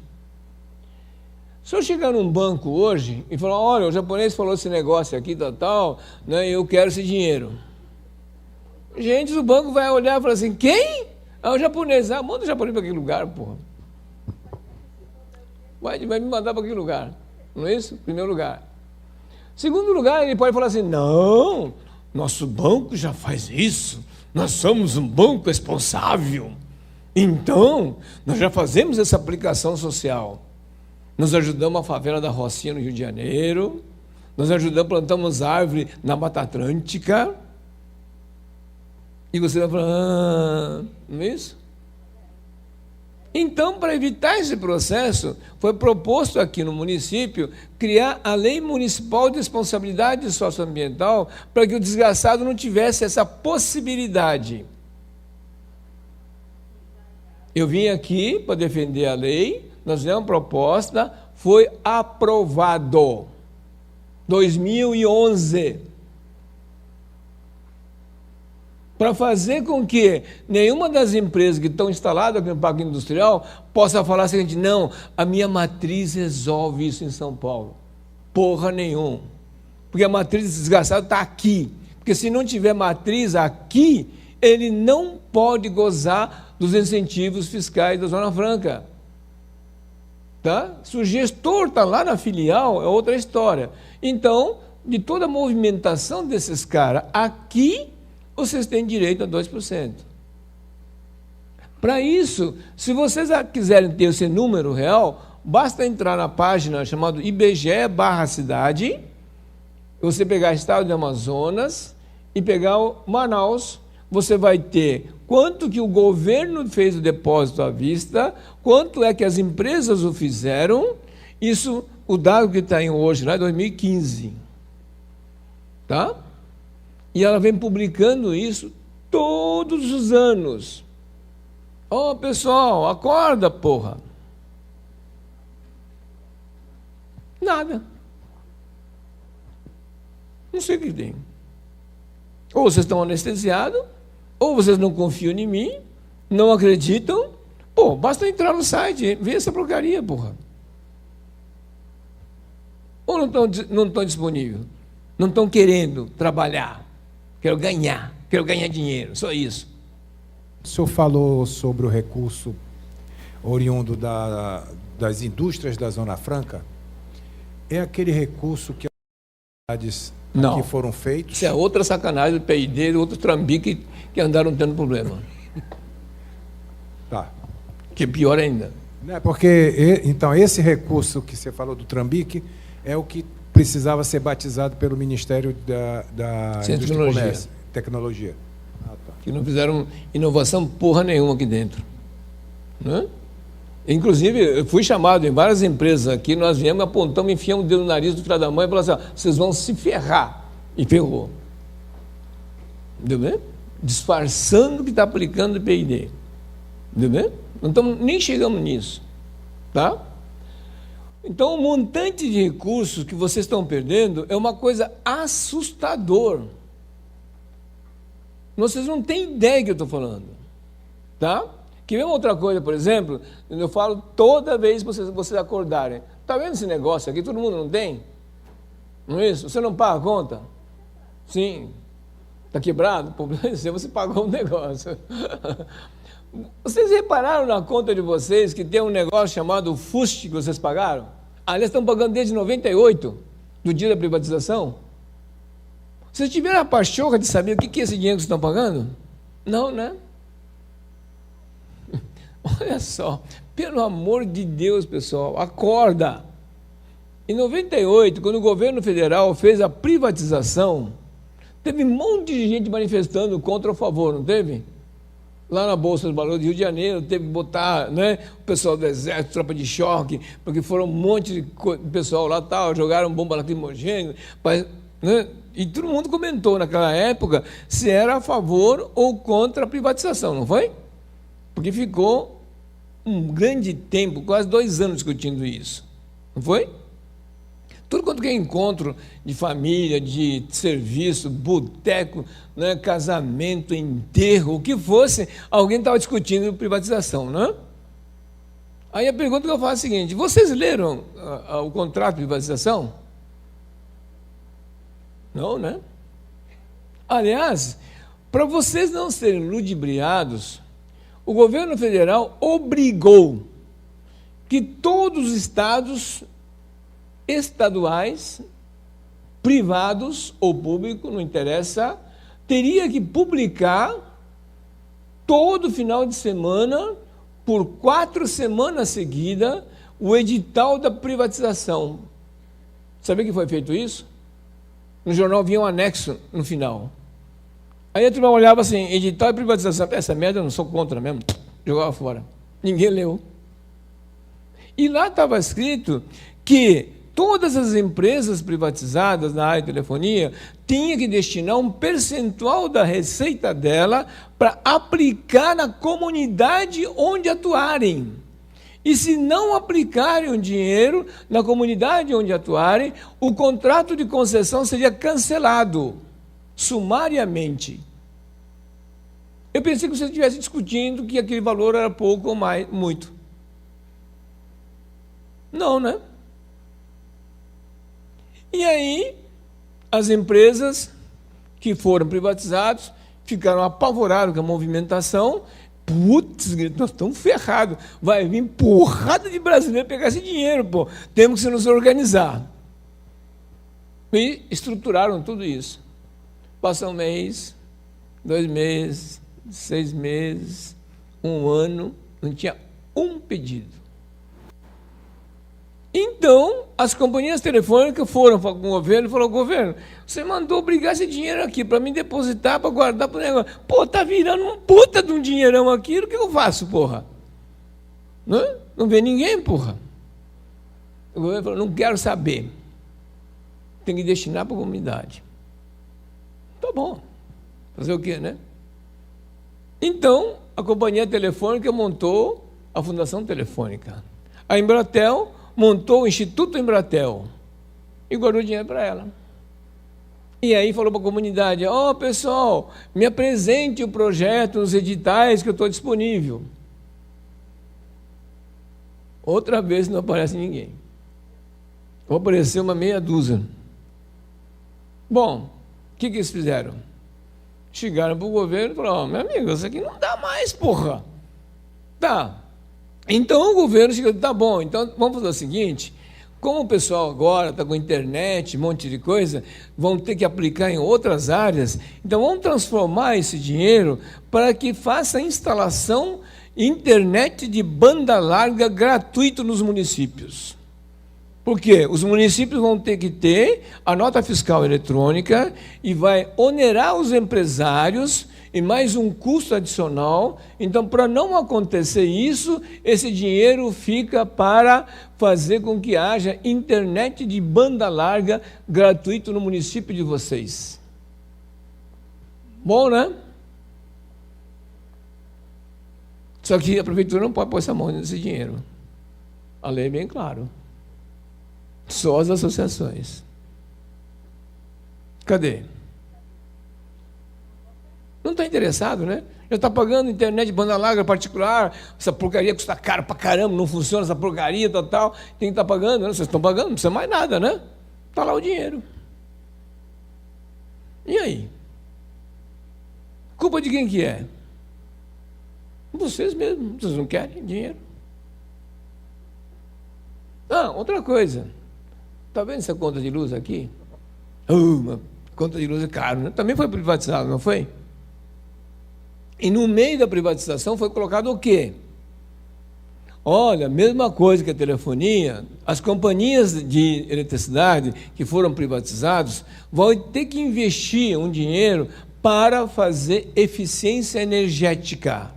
se eu chegar num banco hoje e falar, olha, o japonês falou esse negócio aqui, tal, né, eu quero esse dinheiro. Gente do banco vai olhar e falar assim, quem? Ah, o japonês. Ah, manda o japonês para aquele lugar, porra. Vai me mandar para aquele lugar. Não é isso? Primeiro lugar. Segundo lugar, ele pode falar assim, não, nosso banco já faz isso. Nós somos um banco responsável. Então, nós já fazemos essa aplicação social. Nós ajudamos a favela da Rocinha no Rio de Janeiro. Nós ajudamos, plantamos árvore na Mata Atlântica. E você vai falar, não é isso? Então, para evitar esse processo, foi proposto aqui no município criar a Lei Municipal de Responsabilidade Socioambiental para que o desgraçado não tivesse essa possibilidade. Eu vim aqui para defender a lei, nós fizemos uma proposta, foi aprovado. 2011. Para fazer com que nenhuma das empresas que estão instaladas aqui no Parque Industrial possa falar o seguinte, não, a minha matriz resolve isso em São Paulo. Porra nenhuma. Porque a matriz desgraçada está aqui. Porque se não tiver matriz aqui, ele não pode gozar dos incentivos fiscais da Zona Franca. Tá? Se o gestor está lá na filial, é outra história. Então, de toda a movimentação desses caras aqui, vocês têm direito a 2%. Para isso, se vocês quiserem ter esse número real, basta entrar na página chamada IBGE/cidade, você pegar o estado de Amazonas e pegar o Manaus, você vai ter quanto que o governo fez o depósito à vista, quanto é que as empresas o fizeram, isso, o dado que está em hoje, lá é 2015. Tá? E ela vem publicando isso todos os anos. Ó, pessoal, acorda, porra. Nada. Não sei o que tem. Ou vocês estão anestesiados, ou vocês não confiam em mim, não acreditam. Pô, basta entrar no site, ver essa porcaria, porra. Ou não estão disponíveis? Não estão querendo trabalhar? Quero ganhar dinheiro, só isso. O senhor falou sobre o recurso oriundo das indústrias da Zona Franca. É aquele recurso que as cidades que foram feitos? Isso é outra sacanagem do PID, do outro trambique que andaram tendo problema. Tá. Que é pior ainda. Porque, então, esse recurso que você falou do trambique é o que precisava ser batizado pelo Ministério da Indústria e Comércio, Tecnologia. Tá. Que não fizeram inovação porra nenhuma aqui dentro. Né? Inclusive, eu fui chamado em várias empresas aqui, nós viemos, apontamos, enfiamos o dedo no nariz do filho da mãe e falamos assim, vocês vão se ferrar. E ferrou. Entendeu bem? Disfarçando que está aplicando o PID. Entendeu bem? Nem chegamos nisso. Tá? Então, o montante de recursos que vocês estão perdendo é uma coisa assustadora. Vocês não têm ideia do que eu estou falando. Tá? Que vem uma outra coisa, por exemplo, eu falo toda vez que vocês acordarem. Está vendo esse negócio aqui? Todo mundo não tem? Não é isso? Você não paga a conta? Sim. Está quebrado? O problema é seu, você pagou um negócio. Vocês repararam na conta de vocês que tem um negócio chamado FUST que vocês pagaram? Aliás, estão pagando desde 98, do dia da privatização. Vocês tiveram a pachorra de saber o que é esse dinheiro que vocês estão pagando? Não, né? Olha só, pelo amor de Deus, pessoal, acorda. Em 98, quando o governo federal fez a privatização, teve um monte de gente manifestando contra ou a favor, não teve? Lá na Bolsa de Valores do Rio de Janeiro, teve que botar, né, o pessoal do Exército, tropa de choque, porque foram um monte de pessoal lá, tal, jogaram bomba lacrimogênea, né, e todo mundo comentou naquela época se era a favor ou contra a privatização, não foi? Porque ficou um grande tempo, quase 2 anos discutindo isso. Não foi? Tudo quanto que é encontro de família, de serviço, boteco, né, casamento, enterro, o que fosse, alguém estava discutindo privatização, né? Aí a pergunta que eu faço é a seguinte: vocês leram o contrato de privatização? Não, né? Aliás, para vocês não serem ludibriados, o governo federal obrigou que todos os estados estaduais, privados ou públicos, não interessa, teria que publicar todo final de semana, por 4 semanas seguidas, o edital da privatização. Sabia que foi feito isso? No jornal vinha um anexo no final. Aí a turma olhava assim, edital de privatização, essa merda eu não sou contra mesmo, jogava fora. Ninguém leu. E lá estava escrito que todas as empresas privatizadas na área de telefonia tinham que destinar um percentual da receita dela para aplicar na comunidade onde atuarem. E se não aplicarem o dinheiro na comunidade onde atuarem, o contrato de concessão seria cancelado, sumariamente. Eu pensei que você estivesse discutindo que aquele valor era pouco ou mais, muito. Não, né? E aí, as empresas que foram privatizadas ficaram apavoradas com a movimentação. Putz, nós estamos ferrados. Vai vir porrada de brasileiro pegar esse dinheiro, pô. Temos que nos organizar. E estruturaram tudo isso. Passa 1 mês, 2 meses, 6 meses, 1 ano, não tinha um pedido. Então, as companhias telefônicas foram para o governo e falaram: governo, você mandou obrigar esse dinheiro aqui para mim depositar, para guardar para o negócio. Pô, tá virando um puta de um dinheirão aqui, o que eu faço, porra? Não vê ninguém, porra. O governo falou: não quero saber. Tem que destinar para a comunidade. Tá bom. Fazer o quê, né? Então, a companhia telefônica montou a Fundação Telefônica. A Embratel montou o Instituto Embratel e guardou dinheiro para ela. E aí falou para a comunidade: ó, pessoal, me apresente o projeto nos editais que eu estou disponível. Outra vez não aparece ninguém. Ou apareceu uma meia dúzia. Bom, o que eles fizeram? Chegaram para o governo e falaram: ó, meu amigo, isso aqui não dá mais, porra. Tá. Então o governo chegou: tá bom, então vamos fazer o seguinte: como o pessoal agora está com internet, um monte de coisa, vão ter que aplicar em outras áreas, então vamos transformar esse dinheiro para que faça a instalação internet de banda larga gratuito nos municípios. Por quê? Os municípios vão ter que ter a nota fiscal eletrônica e vai onerar os empresários e mais um custo adicional. Então, para não acontecer isso, esse dinheiro fica para fazer com que haja internet de banda larga gratuito no município de vocês. Bom, né? Só que a prefeitura não pode pôr essa mão nesse dinheiro. A lei é bem clara. Só as associações. Cadê? Não está interessado, né? Já está pagando internet de banda larga particular, essa porcaria custa caro pra caramba, não funciona essa porcaria, tal, tem que estar pagando, né? Vocês estão pagando, não precisa mais nada, né? Está lá o dinheiro. E aí? Culpa de quem que é? Vocês mesmos, vocês não querem dinheiro. Ah, outra coisa. Está vendo essa conta de luz aqui? Uma conta de luz é caro, né? Também foi privatizado, não foi? E no meio da privatização foi colocado o quê? Olha, mesma coisa que a telefonia, as companhias de eletricidade que foram privatizadas vão ter que investir um dinheiro para fazer eficiência energética.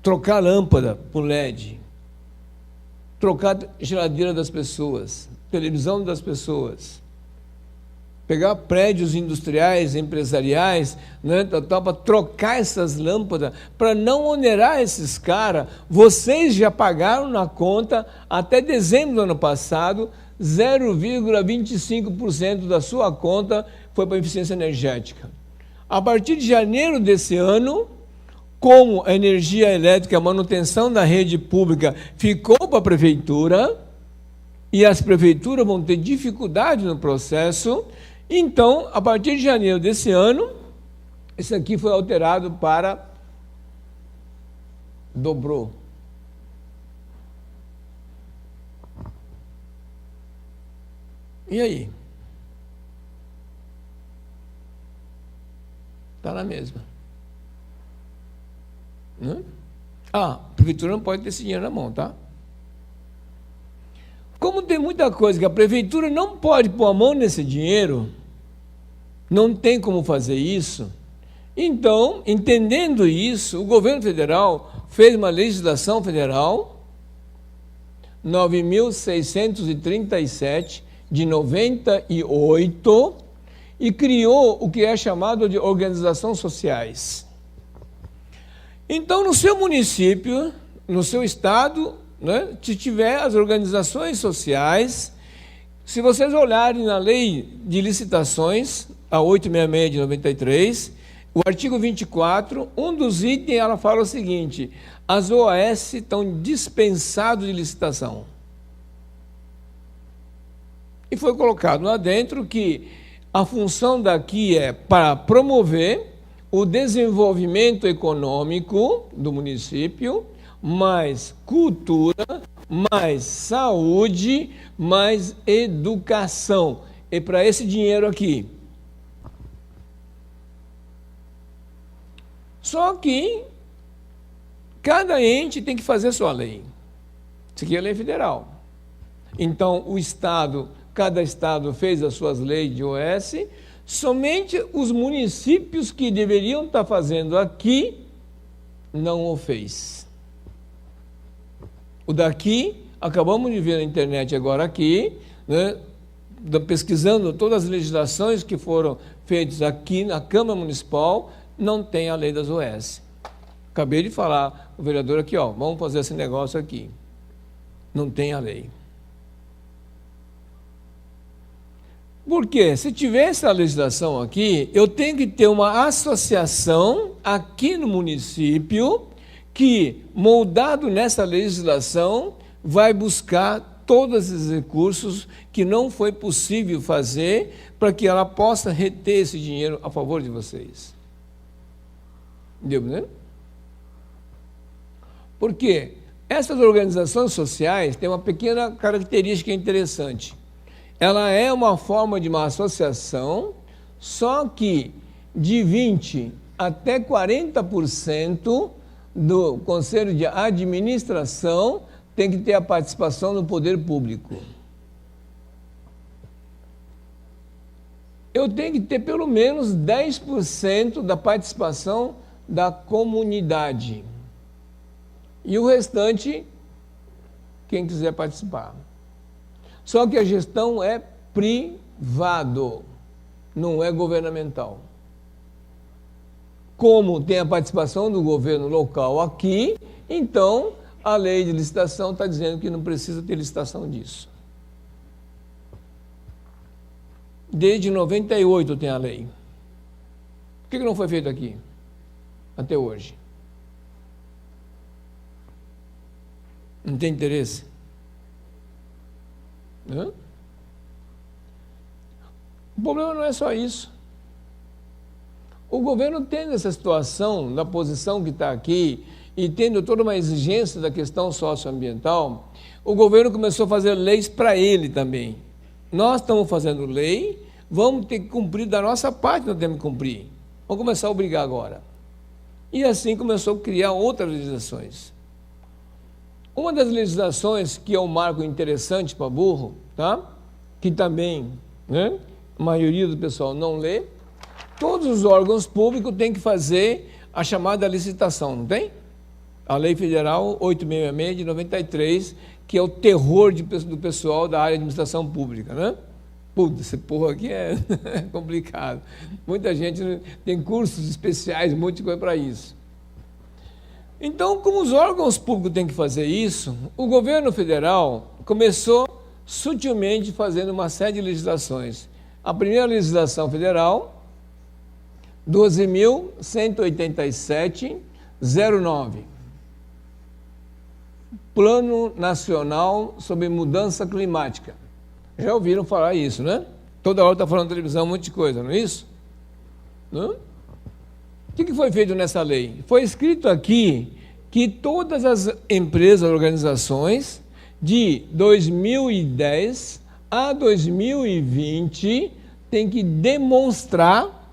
Trocar lâmpada por LED. Trocar geladeira das pessoas, televisão das pessoas. pegar prédios industriais, empresariais, né, para trocar essas lâmpadas, para não onerar esses caras. Vocês já pagaram na conta, até dezembro do ano passado, 0,25% da sua conta foi para eficiência energética. A partir de janeiro desse ano, como a energia elétrica, a manutenção da rede pública ficou para a prefeitura, e as prefeituras vão ter dificuldade no processo, então, a partir de janeiro desse ano, isso aqui foi alterado para dobrou. E aí? Está na mesma. A prefeitura não pode ter esse dinheiro na mão, tá? Como tem muita coisa que a prefeitura não pode pôr a mão nesse dinheiro, não tem como fazer isso, então, entendendo isso, o governo federal fez uma legislação federal 9.637 de 98 e criou o que é chamado de organizações sociais. Então, no seu município, no seu estado, né, se tiver as organizações sociais, se vocês olharem na lei de licitações, a 866 de 93, o artigo 24, um dos itens, ela fala o seguinte: as OAS estão dispensadas de licitação. E foi colocado lá dentro que a função daqui é para promover o desenvolvimento econômico do município, mais cultura, mais saúde, mais educação. E para esse dinheiro aqui. Só que cada ente tem que fazer sua lei. Isso aqui é lei federal. Então, o Estado, cada Estado fez as suas leis de OS, somente os municípios que deveriam estar fazendo aqui, não o fez. O daqui, acabamos de ver na internet agora aqui, né, pesquisando todas as legislações que foram feitas aqui na Câmara Municipal, não tem a lei das OS. Acabei de falar, o vereador aqui, ó, vamos fazer esse negócio aqui. Não tem a lei. Porque se tiver essa legislação aqui, eu tenho que ter uma associação aqui no município que, moldado nessa legislação, vai buscar todos esses recursos que não foi possível fazer para que ela possa reter esse dinheiro a favor de vocês. Entendeu, né? Porque essas organizações sociais têm uma pequena característica interessante. Ela é uma forma de uma associação, só que de 20% até 40% do Conselho de Administração tem que ter a participação no poder público. Eu tenho que ter pelo menos 10% da participação da comunidade. E o restante, quem quiser participar. Só que a gestão é privado, não é governamental. Como tem a participação do governo local aqui, então a lei de licitação está dizendo que não precisa ter licitação disso. Desde 98 tem a lei. Por que não foi feito aqui? Até hoje. Não tem interesse? Hã? O problema não é só isso. O governo tendo essa situação, na posição que está aqui, e tendo toda uma exigência da questão socioambiental, o governo começou a fazer leis para ele também. Nós estamos fazendo lei, vamos ter que cumprir da nossa parte, nós temos que cumprir. Vamos começar a obrigar agora. E assim começou a criar outras legislações. Uma das legislações que é um marco interessante para burro, tá? Que também, né, a maioria do pessoal não lê, todos os órgãos públicos têm que fazer a chamada licitação, não tem? A Lei Federal 866 de 93, que é o terror do pessoal da área de administração pública, né? Putz, esse porra aqui é complicado. Muita gente tem cursos especiais, um monte de coisa para isso. Então, como os órgãos públicos têm que fazer isso, o governo federal começou sutilmente fazendo uma série de legislações. A primeira legislação federal, 12.187/09, Plano Nacional sobre Mudança Climática. Já ouviram falar isso, né? Toda hora está falando na televisão um monte de coisa, não é isso? Não? O que foi feito nessa lei? Foi escrito aqui que todas as empresas, organizações, de 2010 a 2020, têm que demonstrar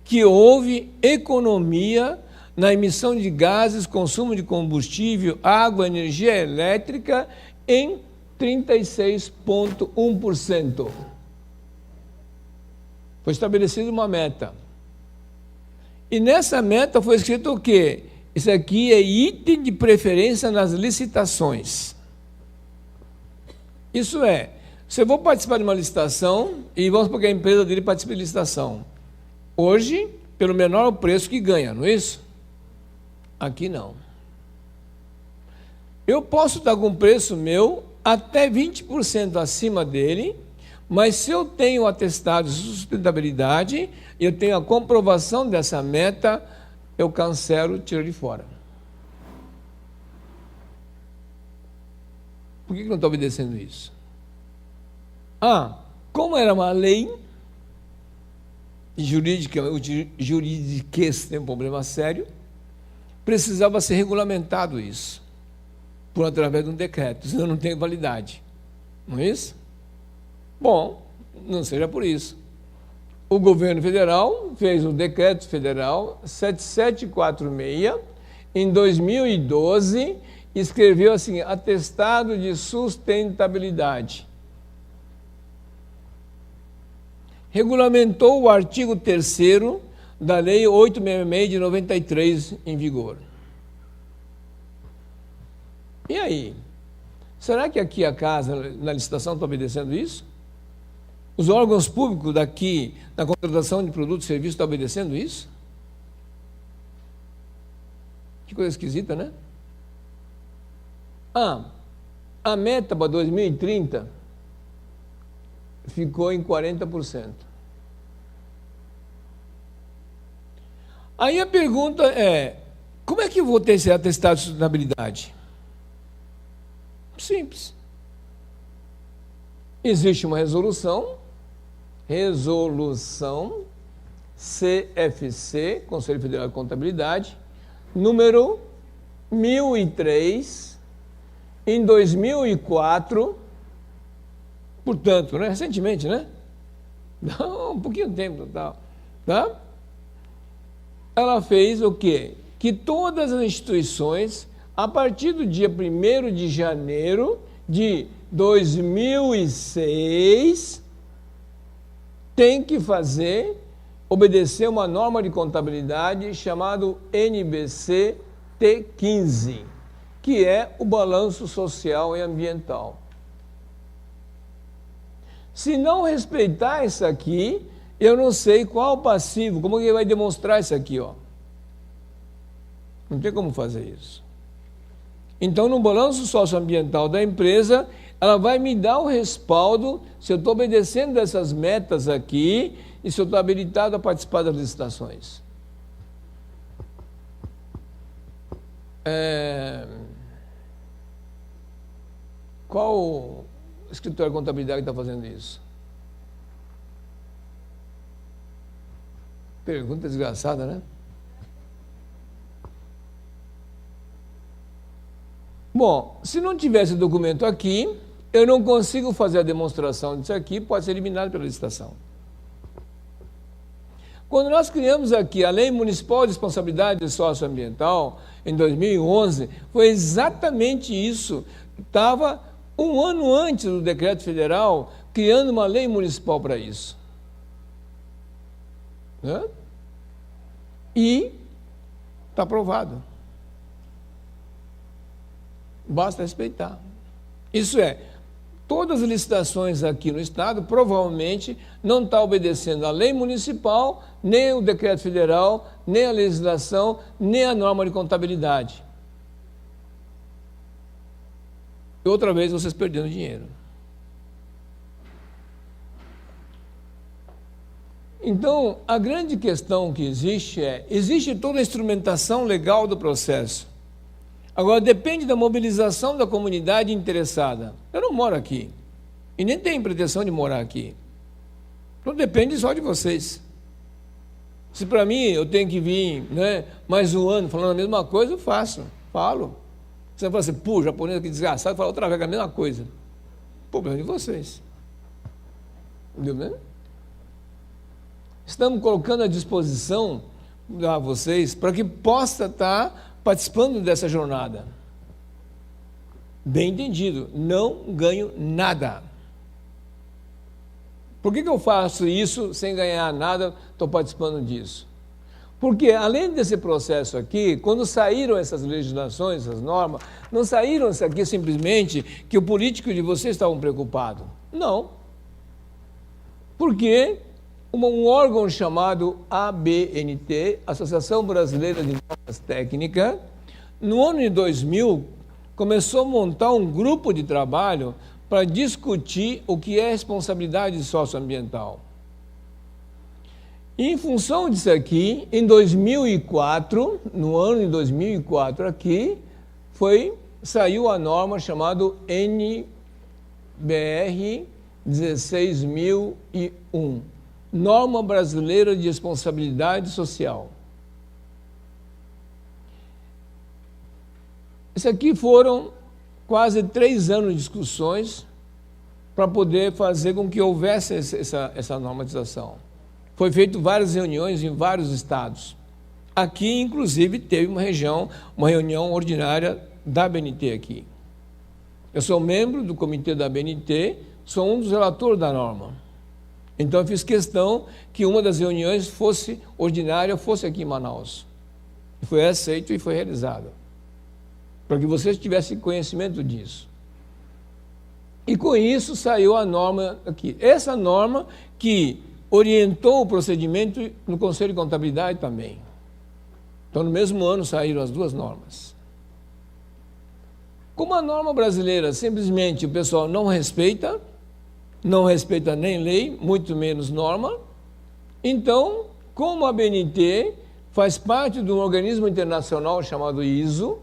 que houve economia na emissão de gases, consumo de combustível, água, energia elétrica em 36,1%. Foi estabelecida uma meta. E nessa meta foi escrito o quê? Isso aqui é item de preferência nas licitações. Isso é, se eu vou participar de uma licitação, e vamos supor que a empresa dele participe de licitação. Hoje, pelo menor preço que ganha, não é isso? Aqui não. Eu posso estar com um preço meu até 20% acima dele, mas se eu tenho um atestado de sustentabilidade, eu tenho a comprovação dessa meta, eu cancelo, tiro de fora. Por que não estou obedecendo isso? Como era uma lei jurídica, o juridiquês tem um problema sério, precisava ser regulamentado isso, através de um decreto, senão não tem validade. Não é isso? Bom, não seja por isso. O governo federal fez o decreto federal 7746, em 2012, escreveu assim, atestado de sustentabilidade. Regulamentou o artigo 3º da Lei 866 de 93 em vigor. E aí? Será que aqui a casa, na licitação, está obedecendo isso? Os órgãos públicos daqui, na contratação de produtos e serviços, estão obedecendo isso? Que coisa esquisita, né? A meta para 2030 ficou em 40%. Aí a pergunta é, como é que eu vou ter esse atestado de sustentabilidade? Simples. Existe uma resolução CFC, Conselho Federal de Contabilidade, número 1003, em 2004, portanto, né, recentemente, né? Um pouquinho de tempo total, tá? Ela fez o quê? Que todas as instituições, a partir do dia 1º de janeiro de 2006, tem que obedecer uma norma de contabilidade chamado NBC T15, que é o balanço social e ambiental. Se não respeitar isso aqui, eu não sei qual o passivo, como que vai demonstrar isso aqui, ó? Não tem como fazer isso. Então, no balanço socioambiental da empresa, ela vai me dar o respaldo se eu estou obedecendo essas metas aqui e se eu estou habilitado a participar das licitações. Qual o escritório de contabilidade que está fazendo isso? Pergunta desgraçada, né? Bom, se não tivesse documento aqui, eu não consigo fazer a demonstração disso aqui, pode ser eliminado pela licitação. Quando nós criamos aqui a Lei Municipal de Responsabilidade Socioambiental, em 2011, foi exatamente isso. Estava um ano antes do decreto federal, criando uma lei municipal para isso. Né? E está aprovado. Basta respeitar. Isso é, todas as licitações aqui no Estado provavelmente não estão obedecendo a lei municipal, nem o decreto federal, nem a legislação, nem a norma de contabilidade. E outra vez vocês perdendo dinheiro. Então, a grande questão que existe toda a instrumentação legal do processo. Agora, depende da mobilização da comunidade interessada. Eu não moro aqui, e nem tenho pretensão de morar aqui. Então, depende só de vocês. Se para mim eu tenho que vir, né, mais um ano falando a mesma coisa, eu falo. Você fala assim, pô, japonês que desgraçado, fala outra vez a mesma coisa. Problema de vocês. Entendeu, né? Estamos colocando à disposição a vocês para que possa estar participando dessa jornada. Bem entendido, não ganho nada. Por que eu faço isso sem ganhar nada, estou participando disso? Porque, além desse processo aqui, quando saíram essas legislações, essas normas, não saíram isso aqui simplesmente que o político de vocês estavam preocupados. Não. Porque um órgão chamado ABNT, Associação Brasileira de Normas Técnicas, no ano de 2000, começou a montar um grupo de trabalho para discutir o que é responsabilidade socioambiental. E, em função disso aqui, em 2004, no ano de 2004 aqui, saiu a norma chamada NBR 16.001, Norma Brasileira de Responsabilidade Social. Isso aqui foram quase 3 anos de discussões para poder fazer com que houvesse essa normatização. Foi feito várias reuniões em vários estados. Aqui, inclusive, teve uma reunião ordinária da ABNT aqui. Eu sou membro do comitê da ABNT, sou um dos relatores da norma. Então, eu fiz questão que uma das reuniões ordinária fosse aqui em Manaus. E foi aceito e foi realizado. Para que vocês tivessem conhecimento disso. E com isso saiu a norma aqui. Essa norma que orientou o procedimento no Conselho de Contabilidade também. Então, no mesmo ano saíram as 2 normas. Como a norma brasileira simplesmente o pessoal não respeita nem lei, muito menos norma, então, como a ABNT faz parte de um organismo internacional chamado ISO,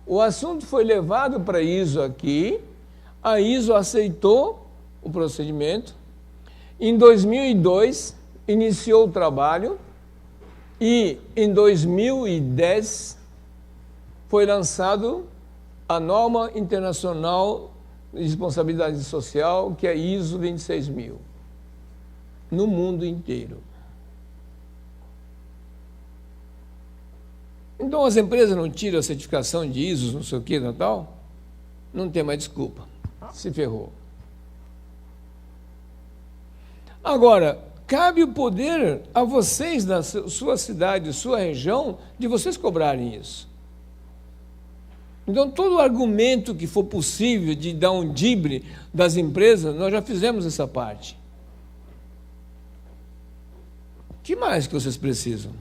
o assunto foi levado para a ISO aqui, a ISO aceitou o procedimento, em 2002 iniciou o trabalho e em 2010 foi lançado a norma internacional de responsabilidade social, que é ISO 26.000, no mundo inteiro. Então as empresas não tiram a certificação de ISO, não sei o que, tal, não tem mais desculpa, se ferrou. Agora, cabe o poder a vocês, da sua cidade, sua região, de vocês cobrarem isso. Então, todo argumento que for possível de dar um drible das empresas, nós já fizemos essa parte. O que mais que vocês precisam?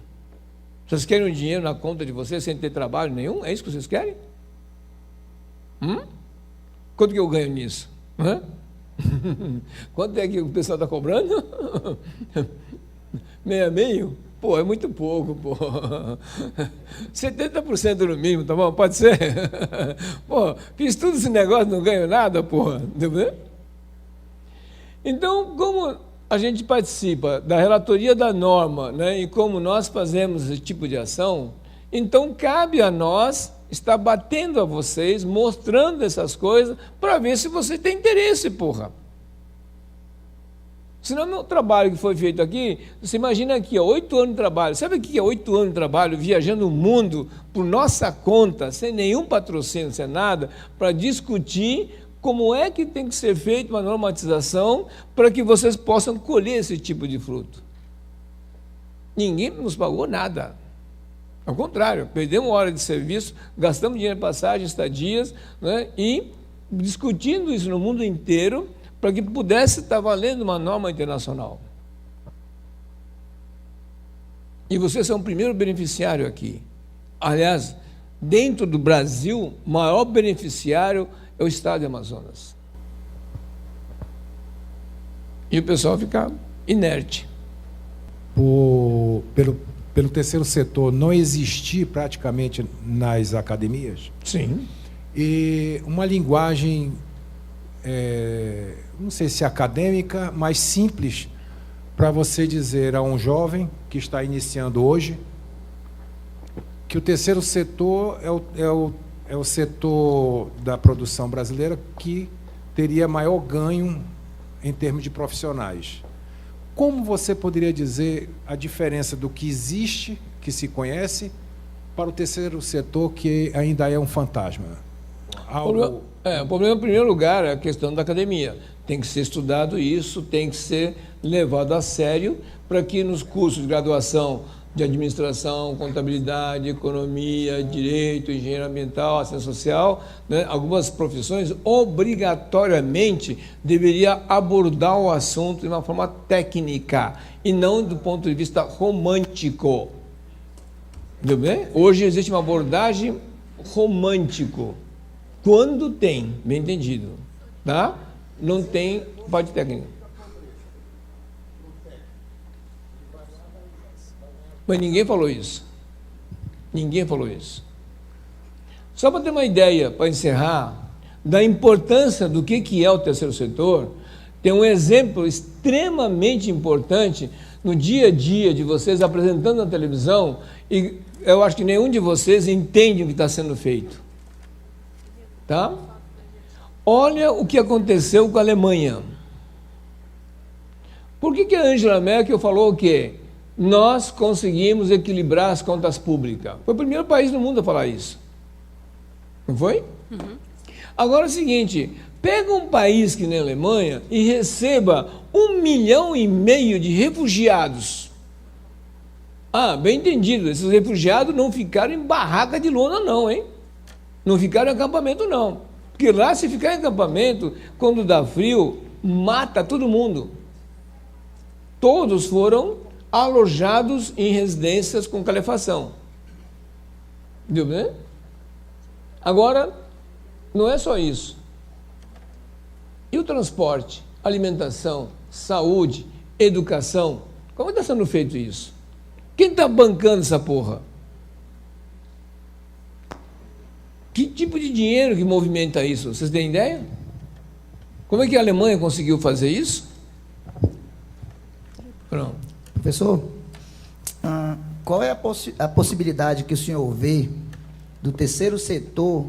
Vocês querem um dinheiro na conta de vocês sem ter trabalho nenhum? É isso que vocês querem? Quanto que eu ganho nisso? Quanto é que o pessoal está cobrando? 6,5? Pô, é muito pouco, pô. 70% no mínimo, tá bom? Pode ser? Pô, fiz tudo esse negócio, não ganho nada, pô. Então, como a gente participa da relatoria da norma, né, e como nós fazemos esse tipo de ação, então cabe a nós estar batendo a vocês, mostrando essas coisas, para ver se você tem interesse, porra. Senão, o trabalho que foi feito aqui, você imagina aqui, 8 anos de trabalho. Sabe o que é 8 anos de trabalho, viajando o mundo por nossa conta, sem nenhum patrocínio, sem nada, para discutir como é que tem que ser feita uma normatização para que vocês possam colher esse tipo de fruto. Ninguém nos pagou nada. Ao contrário, perdemos hora de serviço, gastamos dinheiro em passagem, estadias, né, e discutindo isso no mundo inteiro para que pudesse estar valendo uma norma internacional. E vocês são o primeiro beneficiário aqui. Aliás, dentro do Brasil, o maior beneficiário é o estado de Amazonas. E o pessoal fica inerte. Pelo terceiro setor não existir praticamente nas academias, Sim. e uma linguagem, não sei se acadêmica, mas simples, para você dizer a um jovem que está iniciando hoje que o terceiro setor é o setor da produção brasileira que teria maior ganho em termos de profissionais. Como você poderia dizer a diferença do que existe, que se conhece, para o terceiro setor, que ainda é um fantasma? O problema, em primeiro lugar, é a questão da academia. Tem que ser estudado isso, tem que ser levado a sério para que nos cursos de graduação de administração, contabilidade, economia, direito, engenharia ambiental, assistência social, né, algumas profissões obrigatoriamente deveria abordar o assunto de uma forma técnica e não do ponto de vista romântico. Entendeu bem? Hoje existe uma abordagem romântico. Quando tem, bem entendido, tá? Não tem parte técnica. Mas ninguém falou isso. Ninguém falou isso. Só para ter uma ideia, para encerrar, da importância do que é o terceiro setor, tem um exemplo extremamente importante no dia a dia de vocês apresentando na televisão, e eu acho que nenhum de vocês entende o que está sendo feito. Tá? Olha o que aconteceu com a Alemanha. Por que a Angela Merkel falou o quê? Nós conseguimos equilibrar as contas públicas. Foi o primeiro país no mundo a falar isso. Não foi? Uhum. Agora é o seguinte, pega um país que nem a Alemanha e receba 1,5 milhão de refugiados. Ah, bem entendido, esses refugiados não ficaram em barraca de lona não, hein? Não ficaram em acampamento não. Porque lá, se ficar em acampamento, quando dá frio, mata todo mundo. Todos foram alojados em residências com calefação. Viu bem? Agora, não é só isso. E o transporte, alimentação, saúde, educação? Como está sendo feito isso? Quem está bancando essa porra? Que tipo de dinheiro que movimenta isso? Vocês têm ideia? Como é que a Alemanha conseguiu fazer isso? Pronto. Professor, qual é a possibilidade que o senhor vê do terceiro setor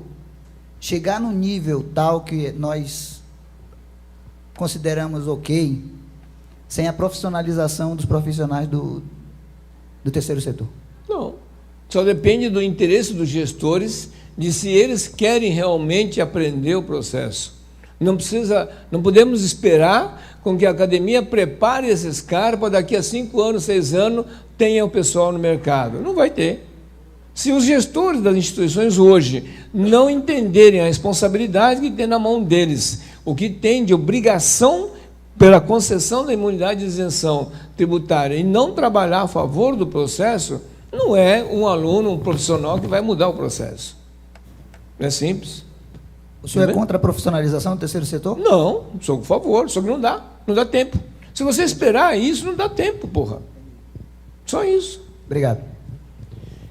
chegar num nível tal que nós consideramos ok, sem a profissionalização dos profissionais do terceiro setor? Não. Só depende do interesse dos gestores, de se eles querem realmente aprender o processo. Não podemos esperar com que a academia prepare esses caras para daqui a 5 anos, 6 anos, tenha o pessoal no mercado. Não vai ter. Se os gestores das instituições hoje não entenderem a responsabilidade que tem na mão deles, o que tem de obrigação pela concessão da imunidade de isenção tributária e não trabalhar a favor do processo, não é um aluno, um profissional que vai mudar o processo. É simples. O senhor é contra a profissionalização do terceiro setor? Não, sou a favor, só que não dá tempo. Se você esperar isso, não dá tempo, porra. Só isso. Obrigado.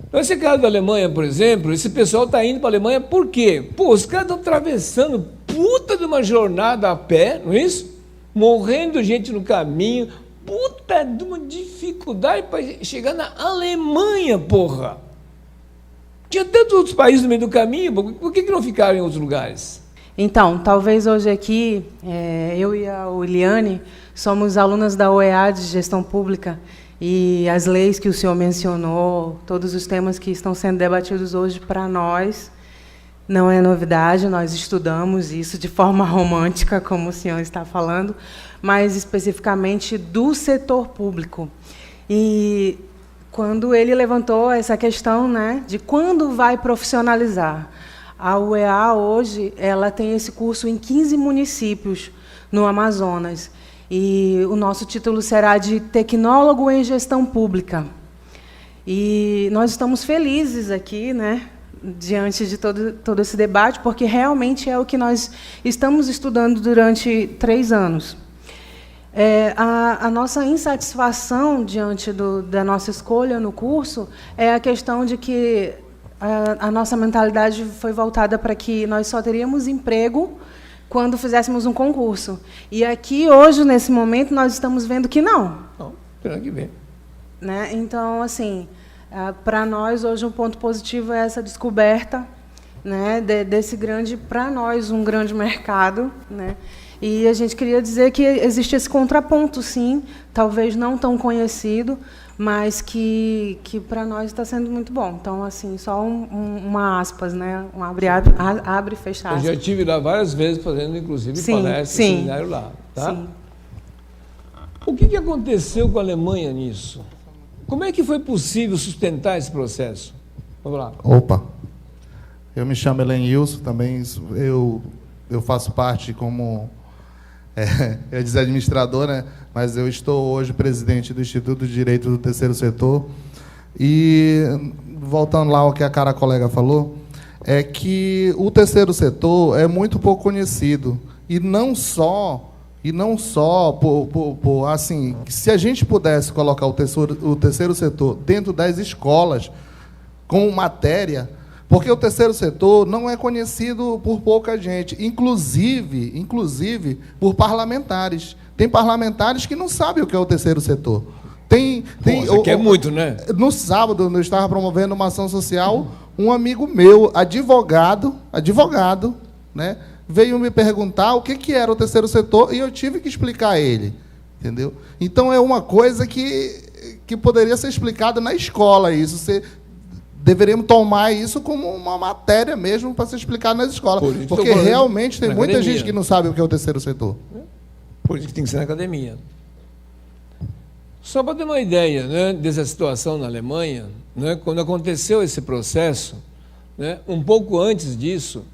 Então, esse caso da Alemanha, por exemplo, esse pessoal está indo para a Alemanha por quê? Pô, os caras estão atravessando puta de uma jornada a pé, não é isso? Morrendo gente no caminho, puta de uma dificuldade para chegar na Alemanha, porra. Tinha tantos outros países no meio do caminho, por que não ficaram em outros lugares? Então, talvez hoje aqui, eu e a Uliane somos alunas da OEA de Gestão Pública e as leis que o senhor mencionou, todos os temas que estão sendo debatidos hoje para nós, não é novidade, nós estudamos isso de forma romântica, como o senhor está falando, mas especificamente do setor público. E quando ele levantou essa questão, né, de quando vai profissionalizar. A UEA hoje ela tem esse curso em 15 municípios no Amazonas. E o nosso título será de Tecnólogo em Gestão Pública. E nós estamos felizes aqui, né, diante de todo esse debate, porque realmente é o que nós estamos estudando durante 3 anos. A nossa insatisfação diante da nossa escolha no curso é a questão de que a nossa mentalidade foi voltada para que nós só teríamos emprego quando fizéssemos um concurso. E aqui, hoje, nesse momento, nós estamos vendo que não. Não, terá que ver. Né? Então, assim, para nós, hoje, um ponto positivo é essa descoberta, né, desse grande, para nós, um grande mercado. Né? E a gente queria dizer que existe esse contraponto, sim, talvez não tão conhecido, mas que para nós está sendo muito bom. Então, assim, só uma aspas, né? Um abre e fecha aspas. Eu já estive lá várias vezes fazendo, inclusive, palestras, seminário lá. Tá? Sim. O que aconteceu com a Alemanha nisso? Como é que foi possível sustentar esse processo? Vamos lá. Opa! Eu me chamo Elenilson, também eu faço parte como... eu ia dizer administrador, né? Mas eu estou hoje presidente do Instituto de Direito do Terceiro Setor. E, voltando lá ao que a cara colega falou, é que o terceiro setor é muito pouco conhecido. E não só por assim, se a gente pudesse colocar o terceiro setor dentro das escolas como matéria, porque o terceiro setor não é conhecido por pouca gente, inclusive por parlamentares. Tem parlamentares que não sabem o que é o terceiro setor. Você quer muito, né? No sábado, eu estava promovendo uma ação social, um amigo meu, advogado, né, veio me perguntar o que era o terceiro setor e eu tive que explicar a ele. Entendeu? Então, é uma coisa que poderia ser explicada na escola, isso. Deveríamos tomar isso como uma matéria mesmo para ser explicado nas escolas. Porque realmente tem muita gente que não sabe o que é o terceiro setor. Por isso que tem que ser na academia. Só para ter uma ideia, né, dessa situação na Alemanha, né, quando aconteceu esse processo, né, um pouco antes disso,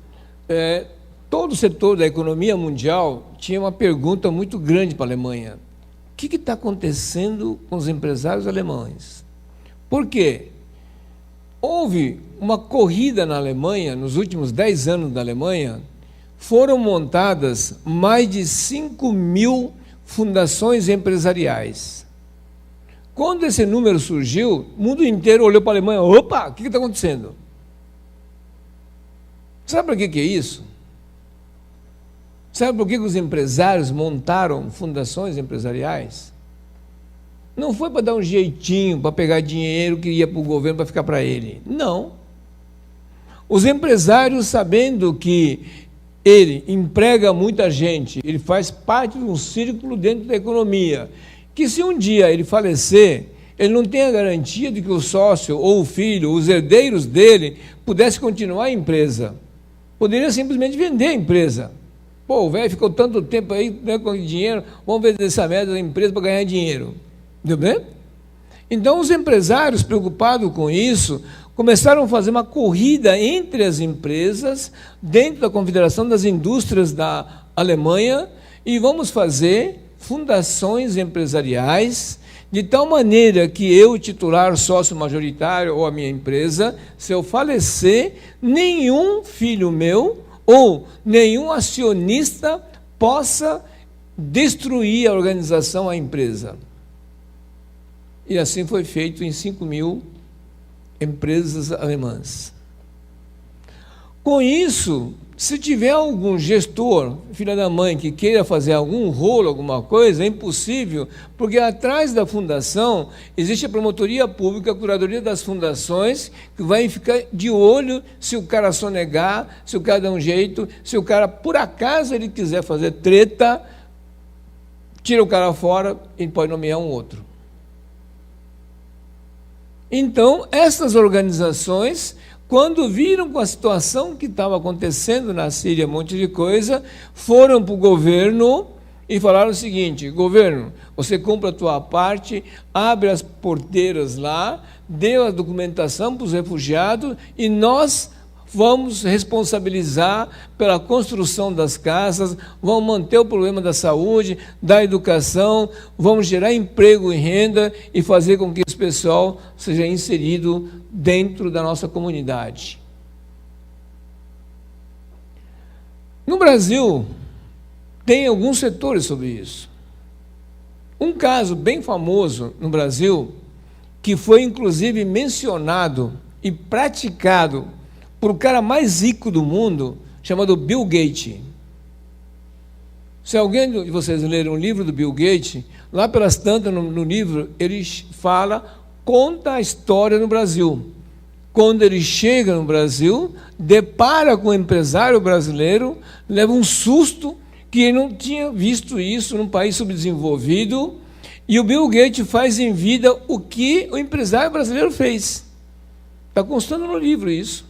todo o setor da economia mundial tinha uma pergunta muito grande para a Alemanha. O que está acontecendo com os empresários alemães? Por quê? Houve uma corrida na Alemanha, nos últimos 10 anos da Alemanha, foram montadas mais de 5.000 fundações empresariais. Quando esse número surgiu, o mundo inteiro olhou para a Alemanha, opa, o que está acontecendo? Sabe por que é isso? Sabe por que os empresários montaram fundações empresariais? Não foi para dar um jeitinho, para pegar dinheiro que ia para o governo para ficar para ele. Não. Os empresários, sabendo que ele emprega muita gente, ele faz parte de um círculo dentro da economia, que se um dia ele falecer, ele não tem a garantia de que o sócio ou o filho, os herdeiros dele, pudesse continuar a empresa. Poderia simplesmente vender a empresa. Pô, o velho ficou tanto tempo aí, né, com dinheiro, vamos vender essa merda da empresa para ganhar dinheiro. Entendeu bem? Então, os empresários, preocupados com isso, começaram a fazer uma corrida entre as empresas, dentro da Confederação das Indústrias da Alemanha, e vamos fazer fundações empresariais, de tal maneira que eu, titular sócio majoritário ou a minha empresa, se eu falecer, nenhum filho meu ou nenhum acionista possa destruir a organização, a empresa. E assim foi feito em 5.000 empresas alemãs. Com isso, se tiver algum gestor, filha da mãe, que queira fazer algum rolo, alguma coisa, é impossível, porque atrás da fundação existe a promotoria pública, a curadoria das fundações, que vai ficar de olho se o cara sonegar, se o cara dá um jeito, se o cara, por acaso, ele quiser fazer treta, tira o cara fora e pode nomear um outro. Então, essas organizações, quando viram com a situação que estava acontecendo na Síria, um monte de coisa, foram para o governo e falaram o seguinte: governo, você cumpre a tua parte, abre as porteiras lá, dê a documentação para os refugiados e nós vamos responsabilizar pela construção das casas, vamos manter o problema da saúde, da educação, vamos gerar emprego e renda e fazer com que esse pessoal seja inserido dentro da nossa comunidade. No Brasil, tem alguns setores sobre isso. Um caso bem famoso no Brasil, que foi inclusive mencionado e praticado por o cara mais rico do mundo, chamado Bill Gates. Se alguém de vocês leram um livro do Bill Gates, lá pelas tantas no livro, ele conta a história no Brasil. Quando ele chega no Brasil, depara com um empresário brasileiro, leva um susto, que ele não tinha visto isso num país subdesenvolvido, e o Bill Gates faz em vida o que o empresário brasileiro fez. Está constando no livro isso.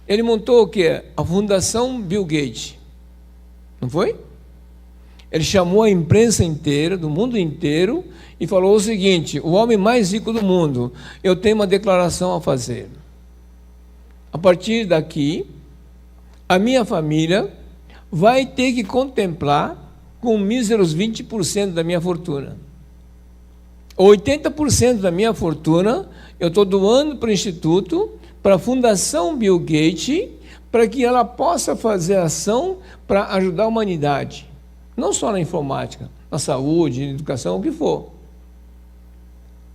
Ele montou o quê? A Fundação Bill Gates. Não foi? Ele chamou a imprensa inteira, do mundo inteiro, e falou o seguinte: o homem mais rico do mundo, eu tenho uma declaração a fazer. A partir daqui, a minha família vai ter que contemplar com míseros 20% da minha fortuna. 80% da minha fortuna eu estou doando para o Instituto, para a Fundação Bill Gates, para que ela possa fazer ação para ajudar a humanidade. Não só na informática, na saúde, na educação, o que for.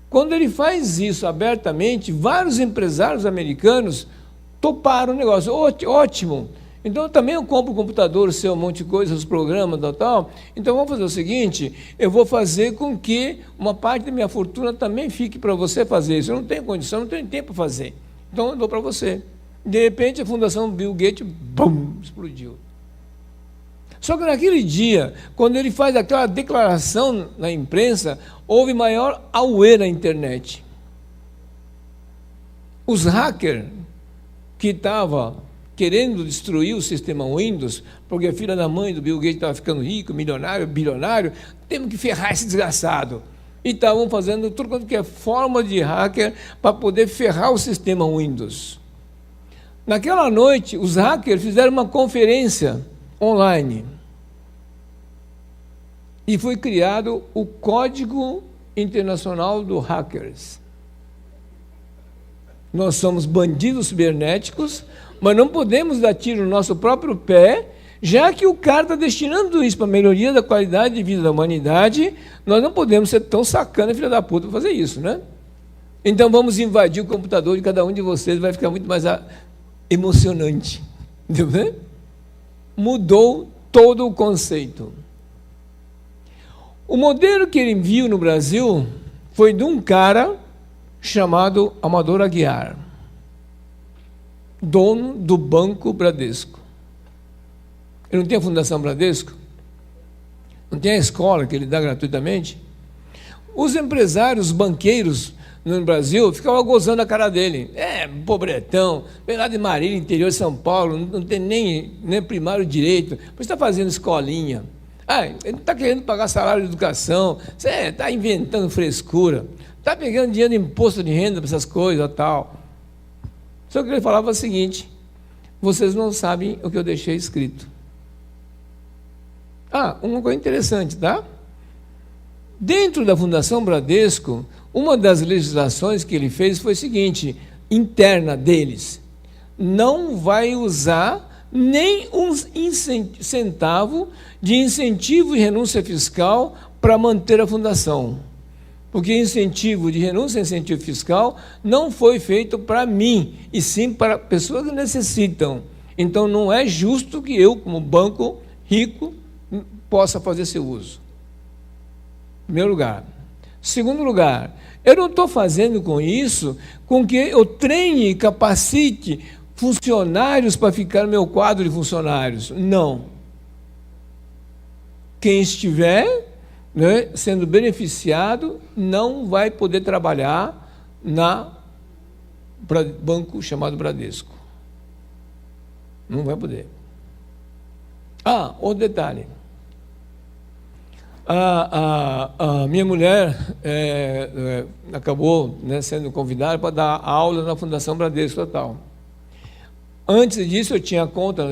Quando ele faz isso abertamente, vários empresários americanos toparam o negócio. Ótimo! Então, também eu compro o computador, um monte de coisa, os programas, tal. Então, vamos fazer o seguinte, eu vou fazer com que uma parte da minha fortuna também fique para você fazer isso. Eu não tenho condição, não tenho tempo para fazer. Então, eu dou para você. De repente, a Fundação Bill Gates, bum, explodiu. Só que naquele dia, quando ele faz aquela declaração na imprensa, houve maior auê na internet. Os hackers que estavam querendo destruir o sistema Windows, porque a filha da mãe do Bill Gates estava ficando rico, milionário, bilionário, temos que ferrar esse desgraçado. E estavam fazendo tudo quanto que é forma de hacker para poder ferrar o sistema Windows. Naquela noite, os hackers fizeram uma conferência online. E foi criado o Código Internacional dos Hackers. Nós somos bandidos cibernéticos, mas não podemos dar tiro no nosso próprio pé, já que o cara está destinando isso para a melhoria da qualidade de vida da humanidade. Nós não podemos ser tão sacana, filha da puta, para fazer isso, né? Então vamos invadir o computador de cada um de vocês, vai ficar muito mais emocionante. Entendeu? Mudou todo o conceito. O modelo que ele viu no Brasil foi de um cara chamado Amador Aguiar, dono do Banco Bradesco. Ele não tem a Fundação Bradesco? Não tem a escola que ele dá gratuitamente? Os empresários, os banqueiros no Brasil ficavam gozando a cara dele. Pobretão, vem lá de Marília, interior de São Paulo, não tem nem primário direito, você está fazendo escolinha. Ele não está querendo pagar salário de educação, você está inventando frescura, está pegando dinheiro de imposto de renda para essas coisas e tal. Só que ele falava o seguinte: vocês não sabem o que eu deixei escrito. Uma coisa interessante, tá? Dentro da Fundação Bradesco, uma das legislações que ele fez foi o seguinte, interna deles: não vai usar nem um centavo de incentivo e renúncia fiscal para manter a fundação. Porque incentivo de renúncia e incentivo fiscal não foi feito para mim, e sim para pessoas que necessitam. Então, não é justo que eu, como banco rico, possa fazer esse uso. Primeiro lugar. Segundo lugar, eu não estou fazendo com isso com que eu treine e capacite funcionários para ficar no meu quadro de funcionários. Não. Quem estiver sendo beneficiado não vai poder trabalhar na banco chamado Bradesco. Não vai poder. Outro detalhe. A minha mulher acabou sendo convidada para dar aula na Fundação Bradesco e tal. Antes disso, eu tinha conta,